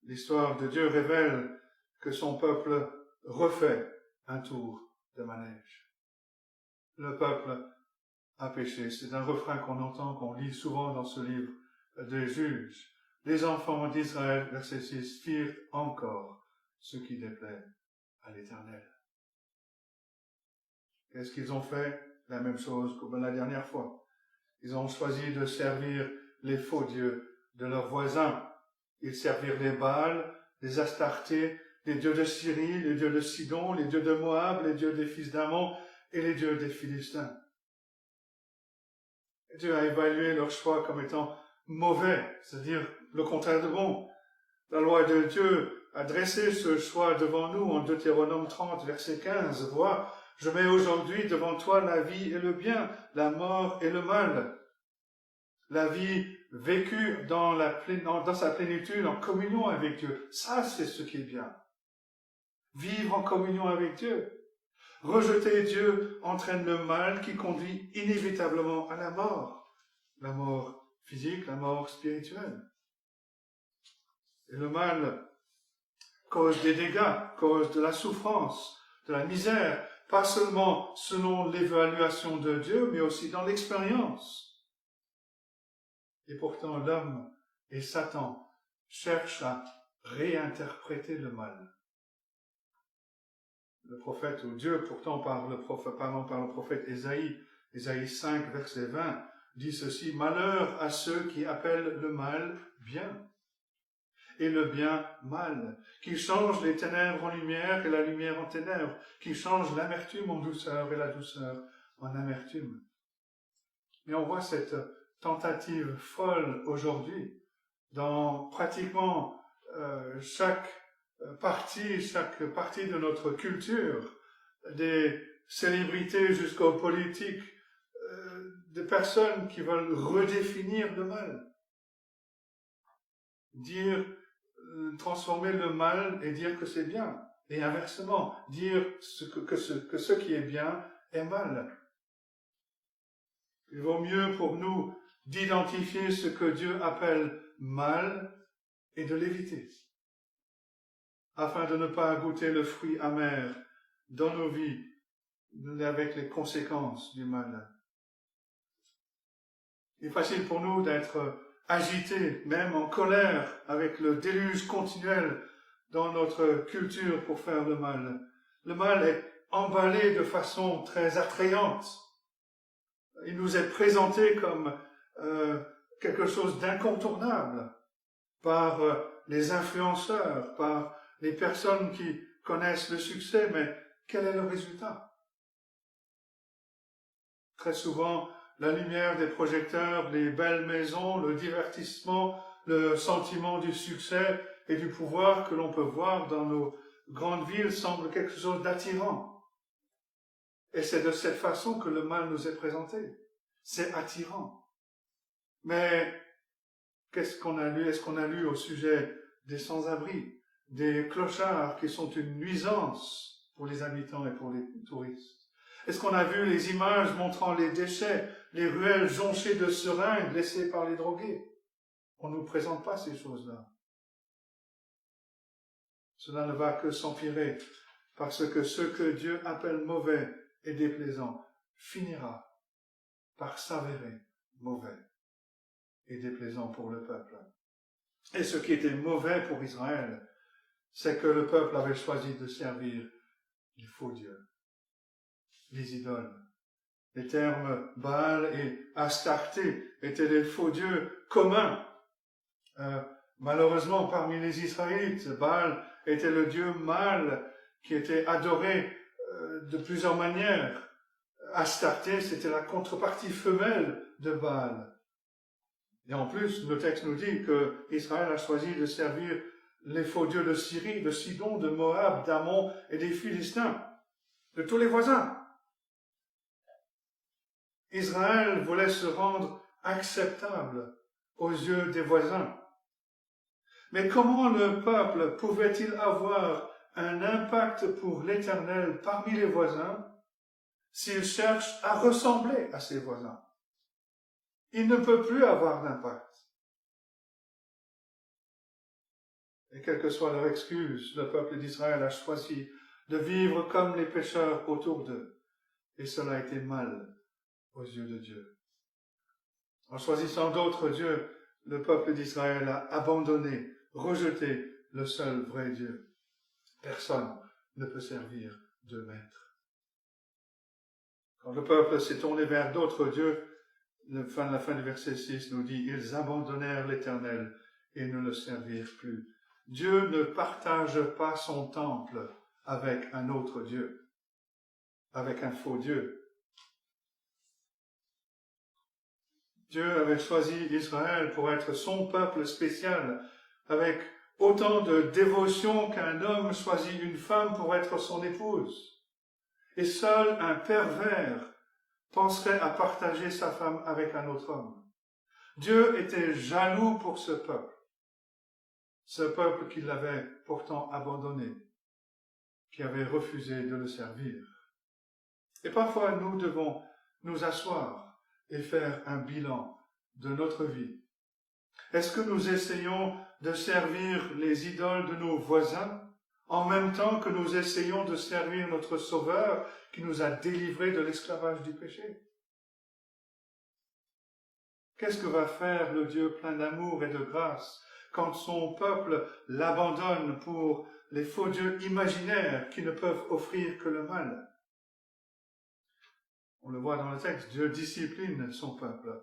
l'histoire de Dieu révèle que son peuple refait un tour de manège. Le peuple a péché. C'est un refrain qu'on entend, qu'on lit souvent dans ce livre des Juges. Les enfants d'Israël, verset 6, firent encore ce qui déplaît à l'Éternel. Qu'est-ce qu'ils ont fait? La même chose que la dernière fois. Ils ont choisi de servir les faux dieux de leurs voisins. Ils servirent les Baals, les Astartés, les dieux de Syrie, les dieux de Sidon, les dieux de Moab, les dieux des fils d'Ammon et les dieux des Philistins. Dieu a évalué leur choix comme étant mauvais, c'est-à-dire le contraire de bon. La loi de Dieu a dressé ce choix devant nous en Deutéronome 30, verset 15. Vois, je mets aujourd'hui devant toi la vie et le bien, la mort et le mal. La vie vécue dans sa plénitude, en communion avec Dieu. Ça, c'est ce qui est bien. Vivre en communion avec Dieu. Rejeter Dieu entraîne le mal qui conduit inévitablement à la mort. La mort physique, la mort spirituelle. Et le mal cause des dégâts, cause de la souffrance, de la misère, pas seulement selon l'évaluation de Dieu, mais aussi dans l'expérience. Et pourtant, l'homme et Satan cherchent à réinterpréter le mal. le prophète, ou Dieu pourtant parlant par le prophète Ésaïe, Ésaïe 5, verset 20, dit ceci: « Malheur à ceux qui appellent le mal bien, et le bien mal, qui changent les ténèbres en lumière et la lumière en ténèbres, qui changent l'amertume en douceur et la douceur en amertume. » Et on voit cette tentative folle aujourd'hui dans pratiquement chaque partie de notre culture, des célébrités jusqu'aux politiques, des personnes qui veulent redéfinir le mal. Transformer le mal et dire que c'est bien. Et inversement, dire que ce qui est bien est mal. Il vaut mieux pour nous d'identifier ce que Dieu appelle mal et de l'éviter, afin de ne pas goûter le fruit amer dans nos vies avec les conséquences du mal. Il est facile pour nous d'être agités, même en colère, avec le déluge continuel dans notre culture pour faire le mal. Le mal est emballé de façon très attrayante. Il nous est présenté comme quelque chose d'incontournable par les influenceurs, par les personnes qui connaissent le succès, mais quel est le résultat? Très souvent, la lumière des projecteurs, les belles maisons, le divertissement, le sentiment du succès et du pouvoir que l'on peut voir dans nos grandes villes semble quelque chose d'attirant. Et c'est de cette façon que le mal nous est présenté. C'est attirant. Mais qu'est-ce qu'on a lu? Est-ce qu'on a lu au sujet des sans-abri, des clochards qui sont une nuisance pour les habitants et pour les touristes? Est-ce qu'on a vu les images montrant les déchets, les ruelles jonchées de seringues laissées par les drogués? On ne nous présente pas ces choses-là. Cela ne va que s'empirer, parce que ce que Dieu appelle mauvais et déplaisant finira par s'avérer mauvais et déplaisant pour le peuple. Et ce qui était mauvais pour Israël, c'est que le peuple avait choisi de servir les faux dieux, les idoles. Les termes Baal et Astarté étaient des faux dieux communs. Malheureusement, parmi les Israélites, Baal était le dieu mâle qui était adoré de plusieurs manières. Astarté, c'était la contrepartie femelle de Baal. Et en plus, le texte nous dit que Israël a choisi de servir les faux dieux de Syrie, de Sidon, de Moab, d'Ammon et des Philistins, de tous les voisins. Israël voulait se rendre acceptable aux yeux des voisins. Mais comment le peuple pouvait-il avoir un impact pour l'Éternel parmi les voisins s'il cherche à ressembler à ses voisins? Il ne peut plus avoir d'impact. Et quelle que soit leur excuse, le peuple d'Israël a choisi de vivre comme les pécheurs autour d'eux. Et cela a été mal aux yeux de Dieu. En choisissant d'autres dieux, le peuple d'Israël a abandonné, rejeté le seul vrai Dieu. Personne ne peut servir de maître. Quand le peuple s'est tourné vers d'autres dieux, la fin du verset 6 nous dit « Ils abandonnèrent l'Éternel et ne le servirent plus ». Dieu ne partage pas son temple avec un autre Dieu, avec un faux Dieu. Dieu avait choisi Israël pour être son peuple spécial, avec autant de dévotion qu'un homme choisit une femme pour être son épouse. Et seul un pervers penserait à partager sa femme avec un autre homme. Dieu était jaloux pour ce peuple qui l'avait pourtant abandonné, qui avait refusé de le servir. Et parfois nous devons nous asseoir et faire un bilan de notre vie. Est-ce que nous essayons de servir les idoles de nos voisins en même temps que nous essayons de servir notre Sauveur qui nous a délivrés de l'esclavage du péché? Qu'est-ce que va faire le Dieu plein d'amour et de grâce quand son peuple l'abandonne pour les faux dieux imaginaires qui ne peuvent offrir que le mal. On le voit dans le texte, Dieu discipline son peuple.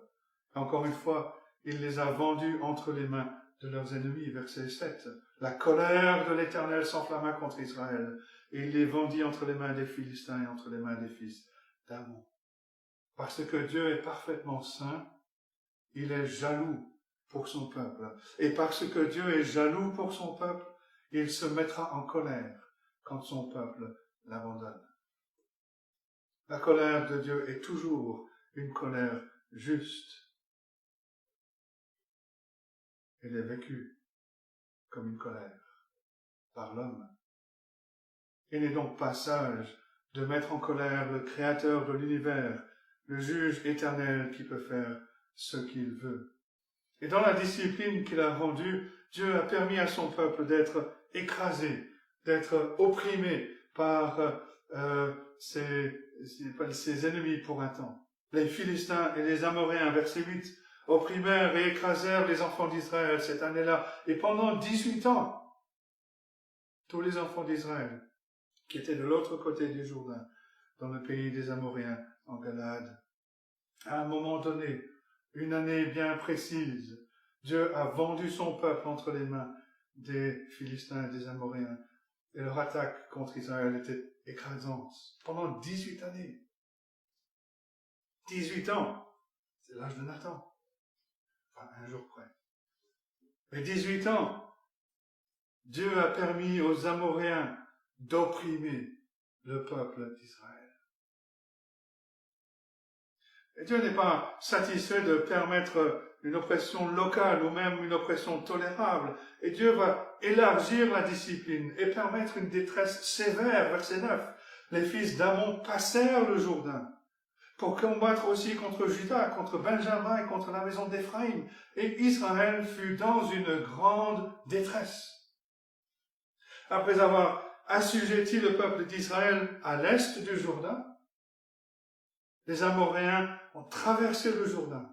Encore une fois, il les a vendus entre les mains de leurs ennemis, verset 7. La colère de l'Éternel s'enflamma contre Israël, et il les vendit entre les mains des Philistins et entre les mains des fils d'Ammon. Parce que Dieu est parfaitement saint, il est jaloux pour son peuple. Et parce que Dieu est jaloux pour son peuple, il se mettra en colère quand son peuple l'abandonne. La colère de Dieu est toujours une colère juste. Elle est vécue comme une colère par l'homme. Il n'est donc pas sage de mettre en colère le Créateur de l'univers, le juge éternel qui peut faire ce qu'il veut. Et dans la discipline qu'il a rendue, Dieu a permis à son peuple d'être écrasé, d'être opprimé par ses ennemis pour un temps. Les Philistins et les Amoréens, verset 8, opprimèrent et écrasèrent les enfants d'Israël cette année-là. Et pendant 18 ans, tous les enfants d'Israël qui étaient de l'autre côté du Jourdain, dans le pays des Amoréens, en Galade. À un moment donné, une année bien précise, Dieu a vendu son peuple entre les mains des Philistins et des Amoréens, et leur attaque contre Israël était écrasante. Pendant 18 années. 18 ans, c'est l'âge de Nathan. Enfin, un jour près. Mais 18 ans, Dieu a permis aux Amoréens d'opprimer le peuple d'Israël. Et Dieu n'est pas satisfait de permettre une oppression locale ou même une oppression tolérable. Et Dieu va élargir la discipline et permettre une détresse sévère. Verset 9. Les fils d'Ammon passèrent le Jourdain pour combattre aussi contre Juda, contre Benjamin et contre la maison d'Éphraïm. Et Israël fut dans une grande détresse. Après avoir assujetti le peuple d'Israël à l'est du Jourdain, les Amoréens ont traversé le Jourdain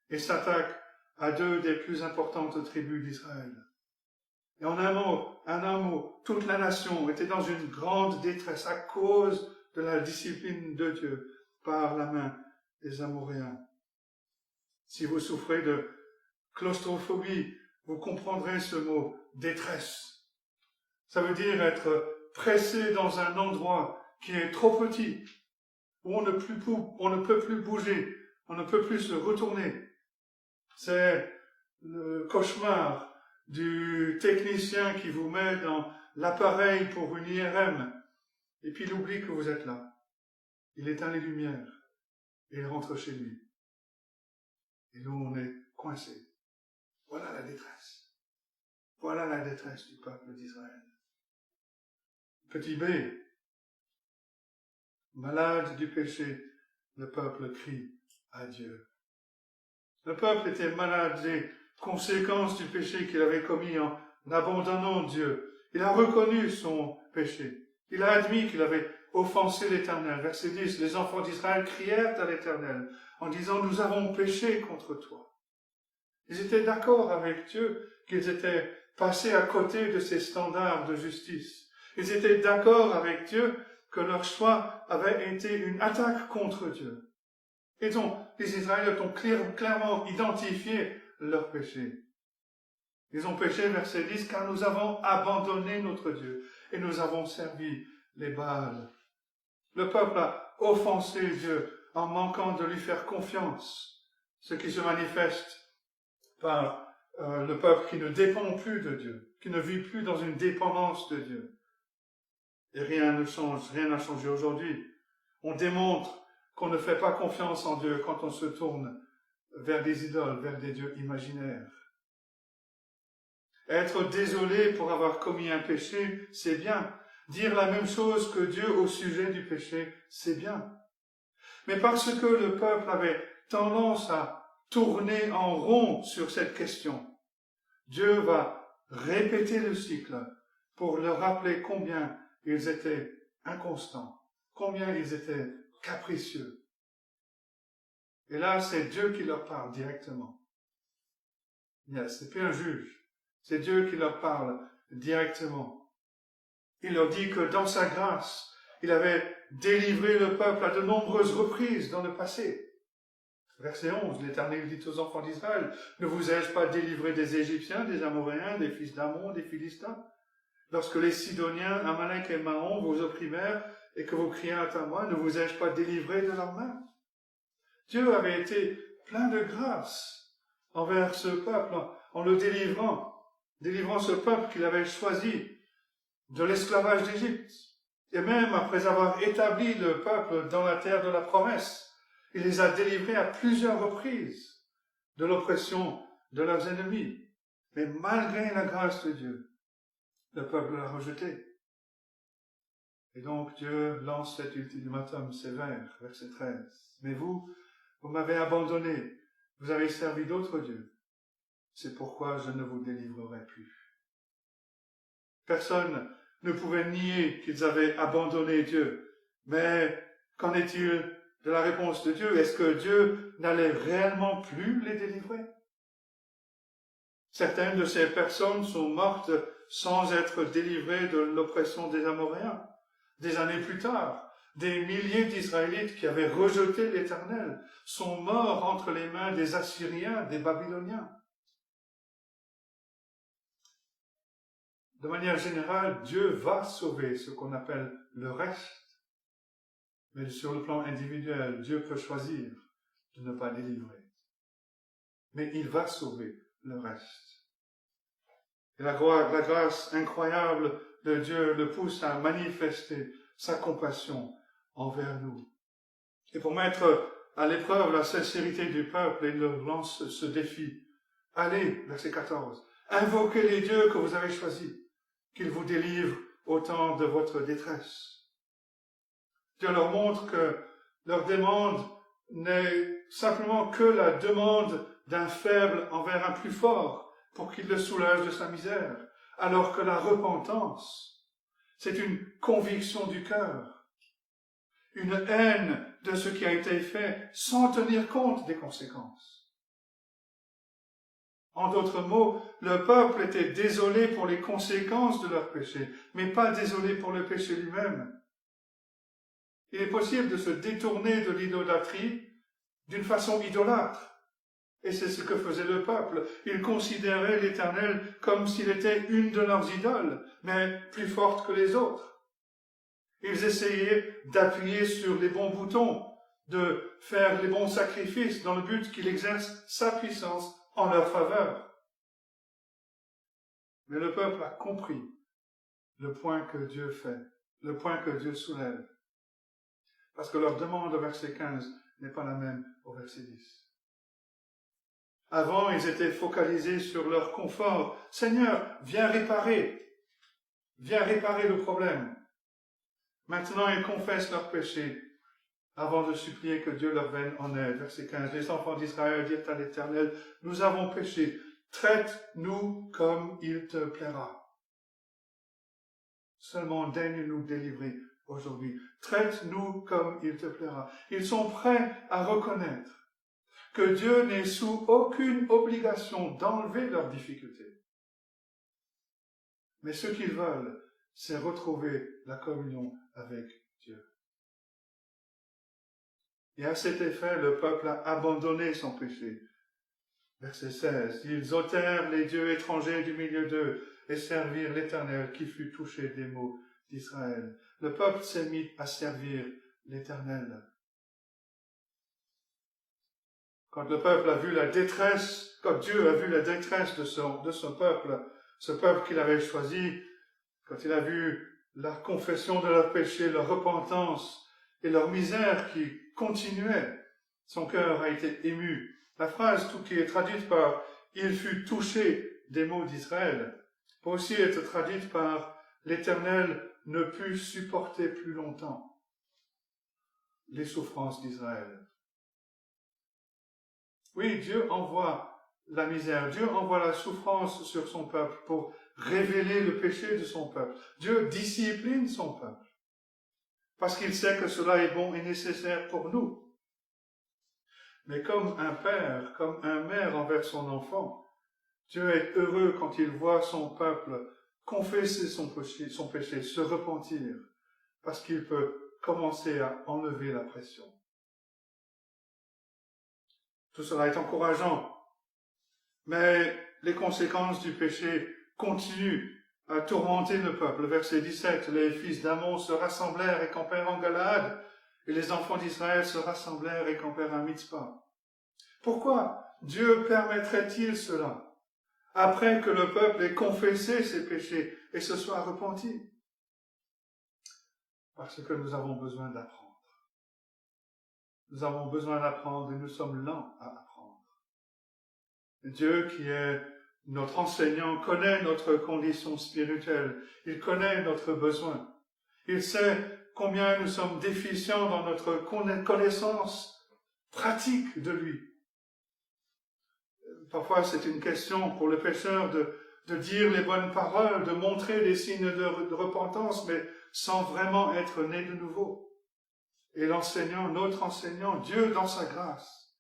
et s'attaquent à deux des plus importantes tribus d'Israël. Et en un mot, toute la nation était dans une grande détresse à cause de la discipline de Dieu par la main des Amoréens. Si vous souffrez de claustrophobie, vous comprendrez ce mot détresse. Ça veut dire être pressé dans un endroit qui est trop petit, où on ne peut plus bouger, on ne peut plus se retourner. C'est le cauchemar du technicien qui vous met dans l'appareil pour une IRM, et puis il oublie que vous êtes là. Il éteint les lumières, et il rentre chez lui. Et nous, on est coincés. Voilà la détresse. Voilà la détresse du peuple d'Israël. Petit b, malade du péché, le peuple crie à Dieu. Le peuple était malade des conséquences du péché qu'il avait commis en abandonnant Dieu. Il a reconnu son péché. Il a admis qu'il avait offensé l'Éternel. Verset 10, les enfants d'Israël crièrent à l'Éternel en disant « Nous avons péché contre toi ». Ils étaient d'accord avec Dieu qu'ils étaient passés à côté de ses standards de justice. Ils étaient d'accord avec Dieu que leur choix avait été une attaque contre Dieu. Et donc, les Israélites ont clairement identifié leur péché. Ils ont péché, verset 10, car nous avons abandonné notre Dieu et nous avons servi les Baals. Le peuple a offensé Dieu en manquant de lui faire confiance, ce qui se manifeste par le peuple qui ne dépend plus de Dieu, qui ne vit plus dans une dépendance de Dieu. Et rien ne change, rien n'a changé aujourd'hui. On démontre qu'on ne fait pas confiance en Dieu quand on se tourne vers des idoles, vers des dieux imaginaires. Être désolé pour avoir commis un péché, c'est bien. Dire la même chose que Dieu au sujet du péché, c'est bien. Mais parce que le peuple avait tendance à tourner en rond sur cette question, Dieu va répéter le cycle pour leur rappeler combien ils étaient inconstants, combien ils étaient capricieux. Et là, c'est Dieu qui leur parle directement. C'est plus un juge, C'est Dieu qui leur parle directement. Il leur dit que dans sa grâce, il avait délivré le peuple à de nombreuses reprises dans le passé. Verset 11, l'Éternel dit aux enfants d'Israël, « Ne vous ai-je pas délivré des Égyptiens, des Amoréens, des fils d'Amon, des Philistins? Lorsque les Sidoniens, Amalek et Mahon vous opprimèrent et que vous criâtes à moi, ne vous ai-je pas délivré de leurs mains ?» Dieu avait été plein de grâce envers ce peuple en le délivrant ce peuple qu'il avait choisi de l'esclavage d'Égypte. Et même après avoir établi le peuple dans la terre de la promesse, il les a délivrés à plusieurs reprises de l'oppression de leurs ennemis. Mais malgré la grâce de Dieu, le peuple l'a rejeté. Et donc Dieu lance cet ultimatum sévère, verset 13. « Mais vous m'avez abandonné, vous avez servi d'autres dieux. C'est pourquoi je ne vous délivrerai plus. » Personne ne pouvait nier qu'ils avaient abandonné Dieu. Mais qu'en est-il de la réponse de Dieu? Est-ce que Dieu n'allait réellement plus les délivrer? Certaines de ces personnes sont mortes sans être délivrées de l'oppression des Amoréens. Des années plus tard, des milliers d'Israélites qui avaient rejeté l'Éternel sont morts entre les mains des Assyriens, des Babyloniens. De manière générale, Dieu va sauver ce qu'on appelle le reste. Mais sur le plan individuel, Dieu peut choisir de ne pas délivrer. Mais il va sauver le reste. Et la grâce incroyable de Dieu le pousse à manifester sa compassion envers nous. Et pour mettre à l'épreuve la sincérité du peuple, il leur lance ce défi. Allez, verset 14, invoquez les dieux que vous avez choisis, qu'ils vous délivrent au temps de votre détresse. Dieu leur montre que leur demande n'est simplement que la demande d'un faible envers un plus fort pour qu'il le soulage de sa misère, alors que la repentance, c'est une conviction du cœur, une haine de ce qui a été fait sans tenir compte des conséquences. En d'autres mots, le peuple était désolé pour les conséquences de leur péché, mais pas désolé pour le péché lui-même. Il est possible de se détourner de l'idolâtrie d'une façon idolâtre. Et c'est ce que faisait le peuple. Ils considéraient l'Éternel comme s'il était une de leurs idoles, mais plus forte que les autres. Ils essayaient d'appuyer sur les bons boutons, de faire les bons sacrifices dans le but qu'il exerce sa puissance en leur faveur. Mais le peuple a compris le point que Dieu fait, le point que Dieu soulève. Parce que leur demande au verset 15 n'est pas la même au verset 10. Avant, ils étaient focalisés sur leur confort. Seigneur, viens réparer le problème. Maintenant, ils confessent leurs péchés avant de supplier que Dieu leur vienne en aide. Verset 15. Les enfants d'Israël dirent à l'Éternel, nous avons péché, traite-nous comme il te plaira. Seulement daigne nous délivrer aujourd'hui. Traite-nous comme il te plaira. Ils sont prêts à reconnaître que Dieu n'est sous aucune obligation d'enlever leurs difficultés. Mais ce qu'ils veulent, c'est retrouver la communion avec Dieu. Et à cet effet, le peuple a abandonné son péché. Verset 16. Ils ôtèrent les dieux étrangers du milieu d'eux et servirent l'Éternel qui fut touché des maux d'Israël. Le peuple s'est mis à servir l'Éternel. Quand le peuple a vu la détresse, quand Dieu a vu la détresse de son peuple, ce peuple qu'il avait choisi, quand il a vu la confession de leur péché, leur repentance et leur misère qui continuait, son cœur a été ému. La phrase tout qui est traduite par « il fut touché des maux d'Israël » peut aussi être traduite par « l'Éternel ne put supporter plus longtemps les souffrances d'Israël ». Oui, Dieu envoie la misère, Dieu envoie la souffrance sur son peuple pour révéler le péché de son peuple. Dieu discipline son peuple parce qu'il sait que cela est bon et nécessaire pour nous. Mais comme un père, comme un mère envers son enfant, Dieu est heureux quand il voit son peuple confesser son péché, se repentir, parce qu'il peut commencer à enlever la pression. Tout cela est encourageant, mais les conséquences du péché continuent à tourmenter le peuple. Verset 17, les fils d'Amon se rassemblèrent et campèrent en Galaad, et les enfants d'Israël se rassemblèrent et campèrent à Mitzpah. Pourquoi Dieu permettrait-il cela, après que le peuple ait confessé ses péchés et se soit repenti? Parce que nous avons besoin d'apprendre. Nous avons besoin d'apprendre et nous sommes lents à apprendre. Dieu, qui est notre enseignant, connaît notre condition spirituelle. Il connaît notre besoin. Il sait combien nous sommes déficients dans notre connaissance pratique de lui. Parfois, c'est une question pour le pécheur de dire les bonnes paroles, de montrer les signes de repentance, mais sans vraiment être né de nouveau. Et l'enseignant, notre enseignant, Dieu dans sa grâce,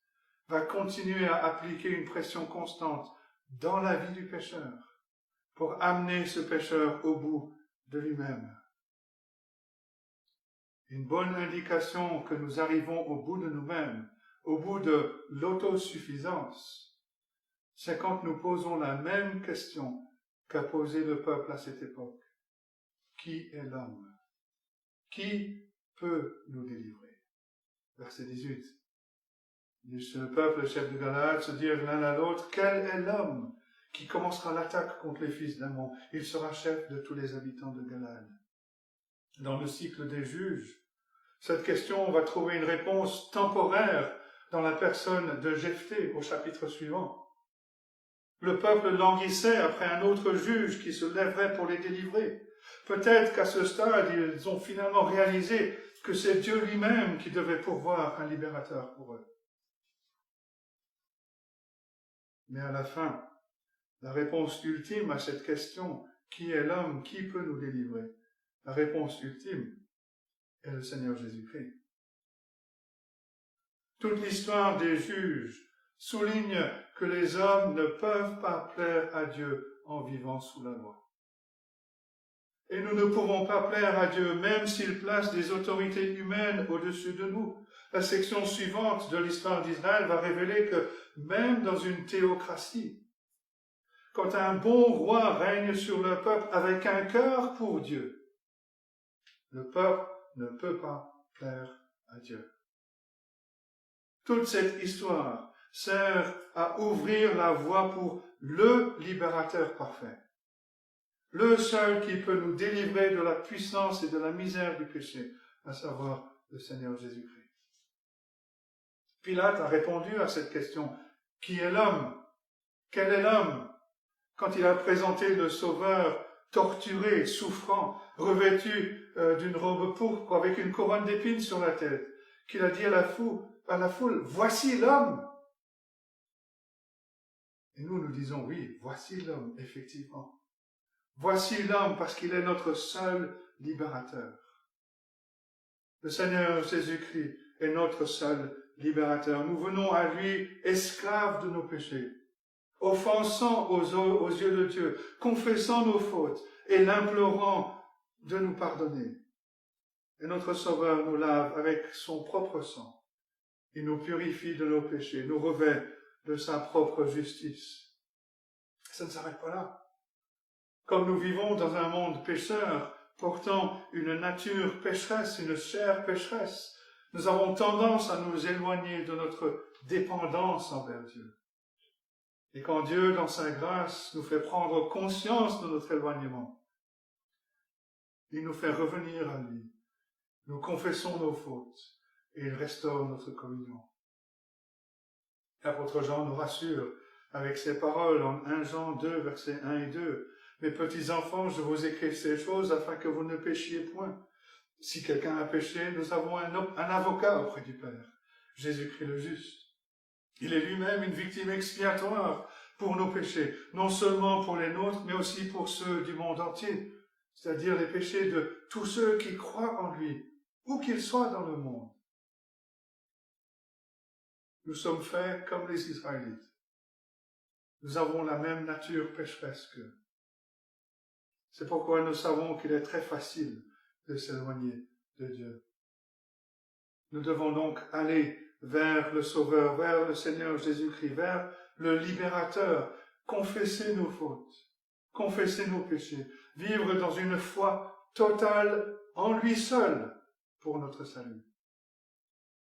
va continuer à appliquer une pression constante dans la vie du pécheur pour amener ce pécheur au bout de lui-même. Une bonne indication que nous arrivons au bout de nous-mêmes, au bout de l'autosuffisance, c'est quand nous posons la même question qu'a posé le peuple à cette époque. Qui est l'homme? Qui peut nous délivrer? Verset 18. Le peuple, le chef de Galaad, se dirent l'un à l'autre, quel est l'homme qui commencera l'attaque contre les fils d'Amon? Il sera chef de tous les habitants de Galaad. Dans le cycle des juges, cette question va trouver une réponse temporaire dans la personne de Jephthé au chapitre suivant. Le peuple languissait après un autre juge qui se lèverait pour les délivrer. Peut-être qu'à ce stade, ils ont finalement réalisé que c'est Dieu lui-même qui devait pourvoir un libérateur pour eux. Mais à la fin, la réponse ultime à cette question, qui est l'homme, qui peut nous délivrer? La réponse ultime est le Seigneur Jésus-Christ. Toute l'histoire des juges souligne que les hommes ne peuvent pas plaire à Dieu en vivant sous la loi. Et nous ne pouvons pas plaire à Dieu même s'il place des autorités humaines au-dessus de nous. La section suivante de l'histoire d'Israël va révéler que même dans une théocratie, quand un bon roi règne sur le peuple avec un cœur pour Dieu, le peuple ne peut pas plaire à Dieu. Toute cette histoire sert à ouvrir la voie pour le libérateur parfait, le seul qui peut nous délivrer de la puissance et de la misère du péché, à savoir le Seigneur Jésus-Christ. Pilate a répondu à cette question, qui est l'homme? Quel est l'homme? Quand il a présenté le Sauveur torturé, souffrant, revêtu d'une robe pourpre avec une couronne d'épines sur la tête, qu'il a dit à la foule, voici l'homme. Et nous disons, oui, voici l'homme, effectivement. Voici l'homme parce qu'il est notre seul libérateur. Le Seigneur Jésus-Christ est notre seul libérateur. Nous venons à lui esclaves de nos péchés, offensant aux yeux de Dieu, confessant nos fautes et l'implorant de nous pardonner. Et notre Sauveur nous lave avec son propre sang. Il nous purifie de nos péchés, nous revêt de sa propre justice. Ça ne s'arrête pas là. Comme nous vivons dans un monde pécheur, portant une nature pécheresse, une chair pécheresse, nous avons tendance à nous éloigner de notre dépendance envers Dieu. Et quand Dieu, dans sa grâce, nous fait prendre conscience de notre éloignement, il nous fait revenir à lui. Nous confessons nos fautes et il restaure notre communion. L'apôtre Jean nous rassure avec ces paroles en 1 Jean 2, versets 1 et 2. Mes petits enfants, je vous écris ces choses afin que vous ne péchiez point. Si quelqu'un a péché, nous avons un avocat auprès du Père, Jésus-Christ le juste. Il est lui-même une victime expiatoire pour nos péchés, non seulement pour les nôtres, mais aussi pour ceux du monde entier, c'est-à-dire les péchés de tous ceux qui croient en lui, où qu'ils soient dans le monde. Nous sommes faits comme les Israélites. Nous avons la même nature pécheresse qu'eux. C'est pourquoi nous savons qu'il est très facile de s'éloigner de Dieu. Nous devons donc aller vers le Sauveur, vers le Seigneur Jésus-Christ, vers le Libérateur, confesser nos fautes, confesser nos péchés, vivre dans une foi totale en lui seul pour notre salut.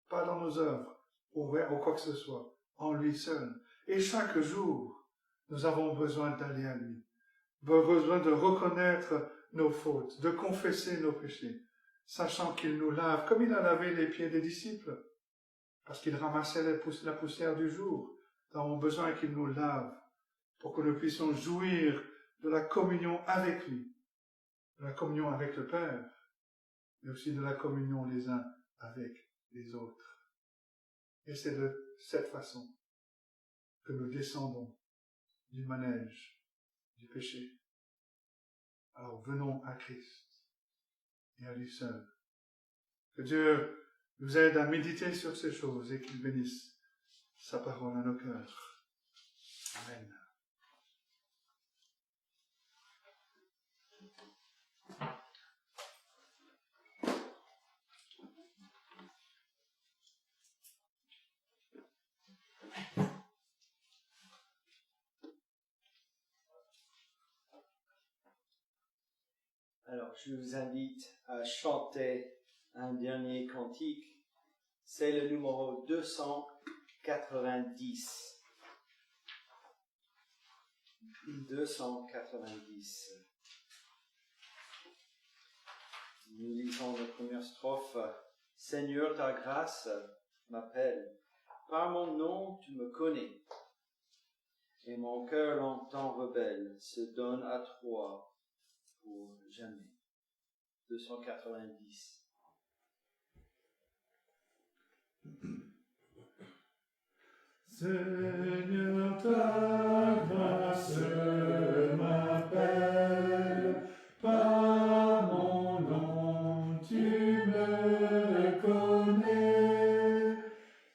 Pas dans nos œuvres ou quoi que ce soit, en lui seul. Et chaque jour, nous avons besoin d'aller à lui, besoin de reconnaître nos fautes, de confesser nos péchés, sachant qu'il nous lave, comme il a lavé les pieds des disciples, parce qu'il ramassait la poussière du jour. Nous avons besoin qu'il nous lave, pour que nous puissions jouir de la communion avec lui, de la communion avec le Père, mais aussi de la communion les uns avec les autres. Et c'est de cette façon que nous descendons du manège du péché. Alors venons à Christ et à lui seul. Que Dieu nous aide à méditer sur ces choses et qu'il bénisse sa parole à nos cœurs. Amen. Alors, je vous invite à chanter un dernier cantique. C'est le numéro 290. 290. Nous lisons la première strophe. Seigneur, ta grâce m'appelle. Par mon nom, tu me connais. Et mon cœur longtemps rebelle se donne à toi pour jamais. 290. Seigneur, ta grâce m'appelle, par mon nom tu me connais,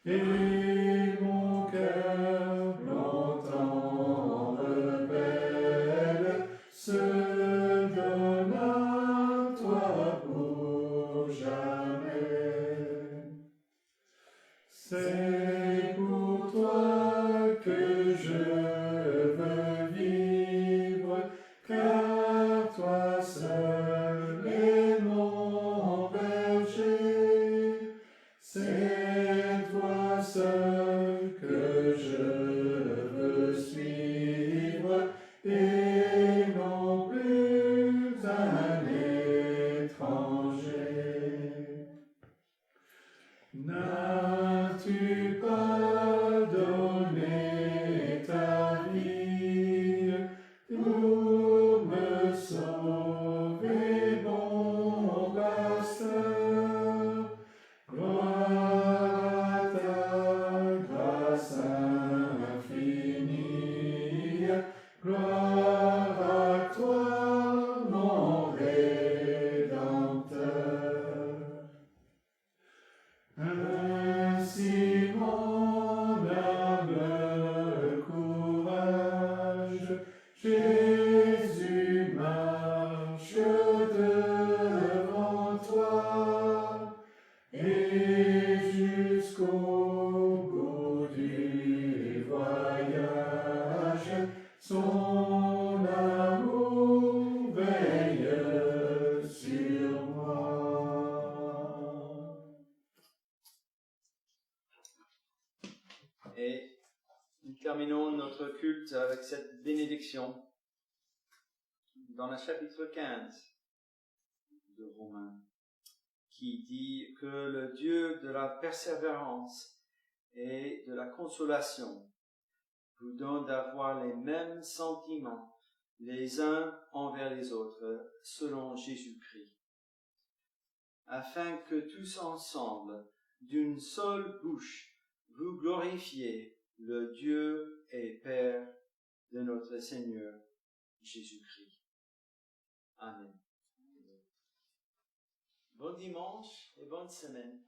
et mon cœur longtemps rebelle se donne à toi pour jamais. C'est pour toi que je veux vivre, car toi seul est mon berger. C'est toi seul que je veux suivre, et non plus un étranger. N'as-tu pas donné ta vie pour me sauver, mon pasteur? Gloire à ta grâce infinie, gloire à toi, mon Rédempteur. Ainsi mon âme courage, Jésus marche devant toi, et jusqu'au bout du voyage, son amour veille sur moi. Et nous terminons notre culte avec cette bénédiction dans le chapitre 15 de Romains, qui dit que le Dieu de la persévérance et de la consolation vous donne d'avoir les mêmes sentiments les uns envers les autres selon Jésus-Christ, afin que tous ensemble, d'une seule bouche, vous glorifiez le Dieu et Père de notre Seigneur Jésus-Christ. Amen. Bon dimanche et bonne semaine.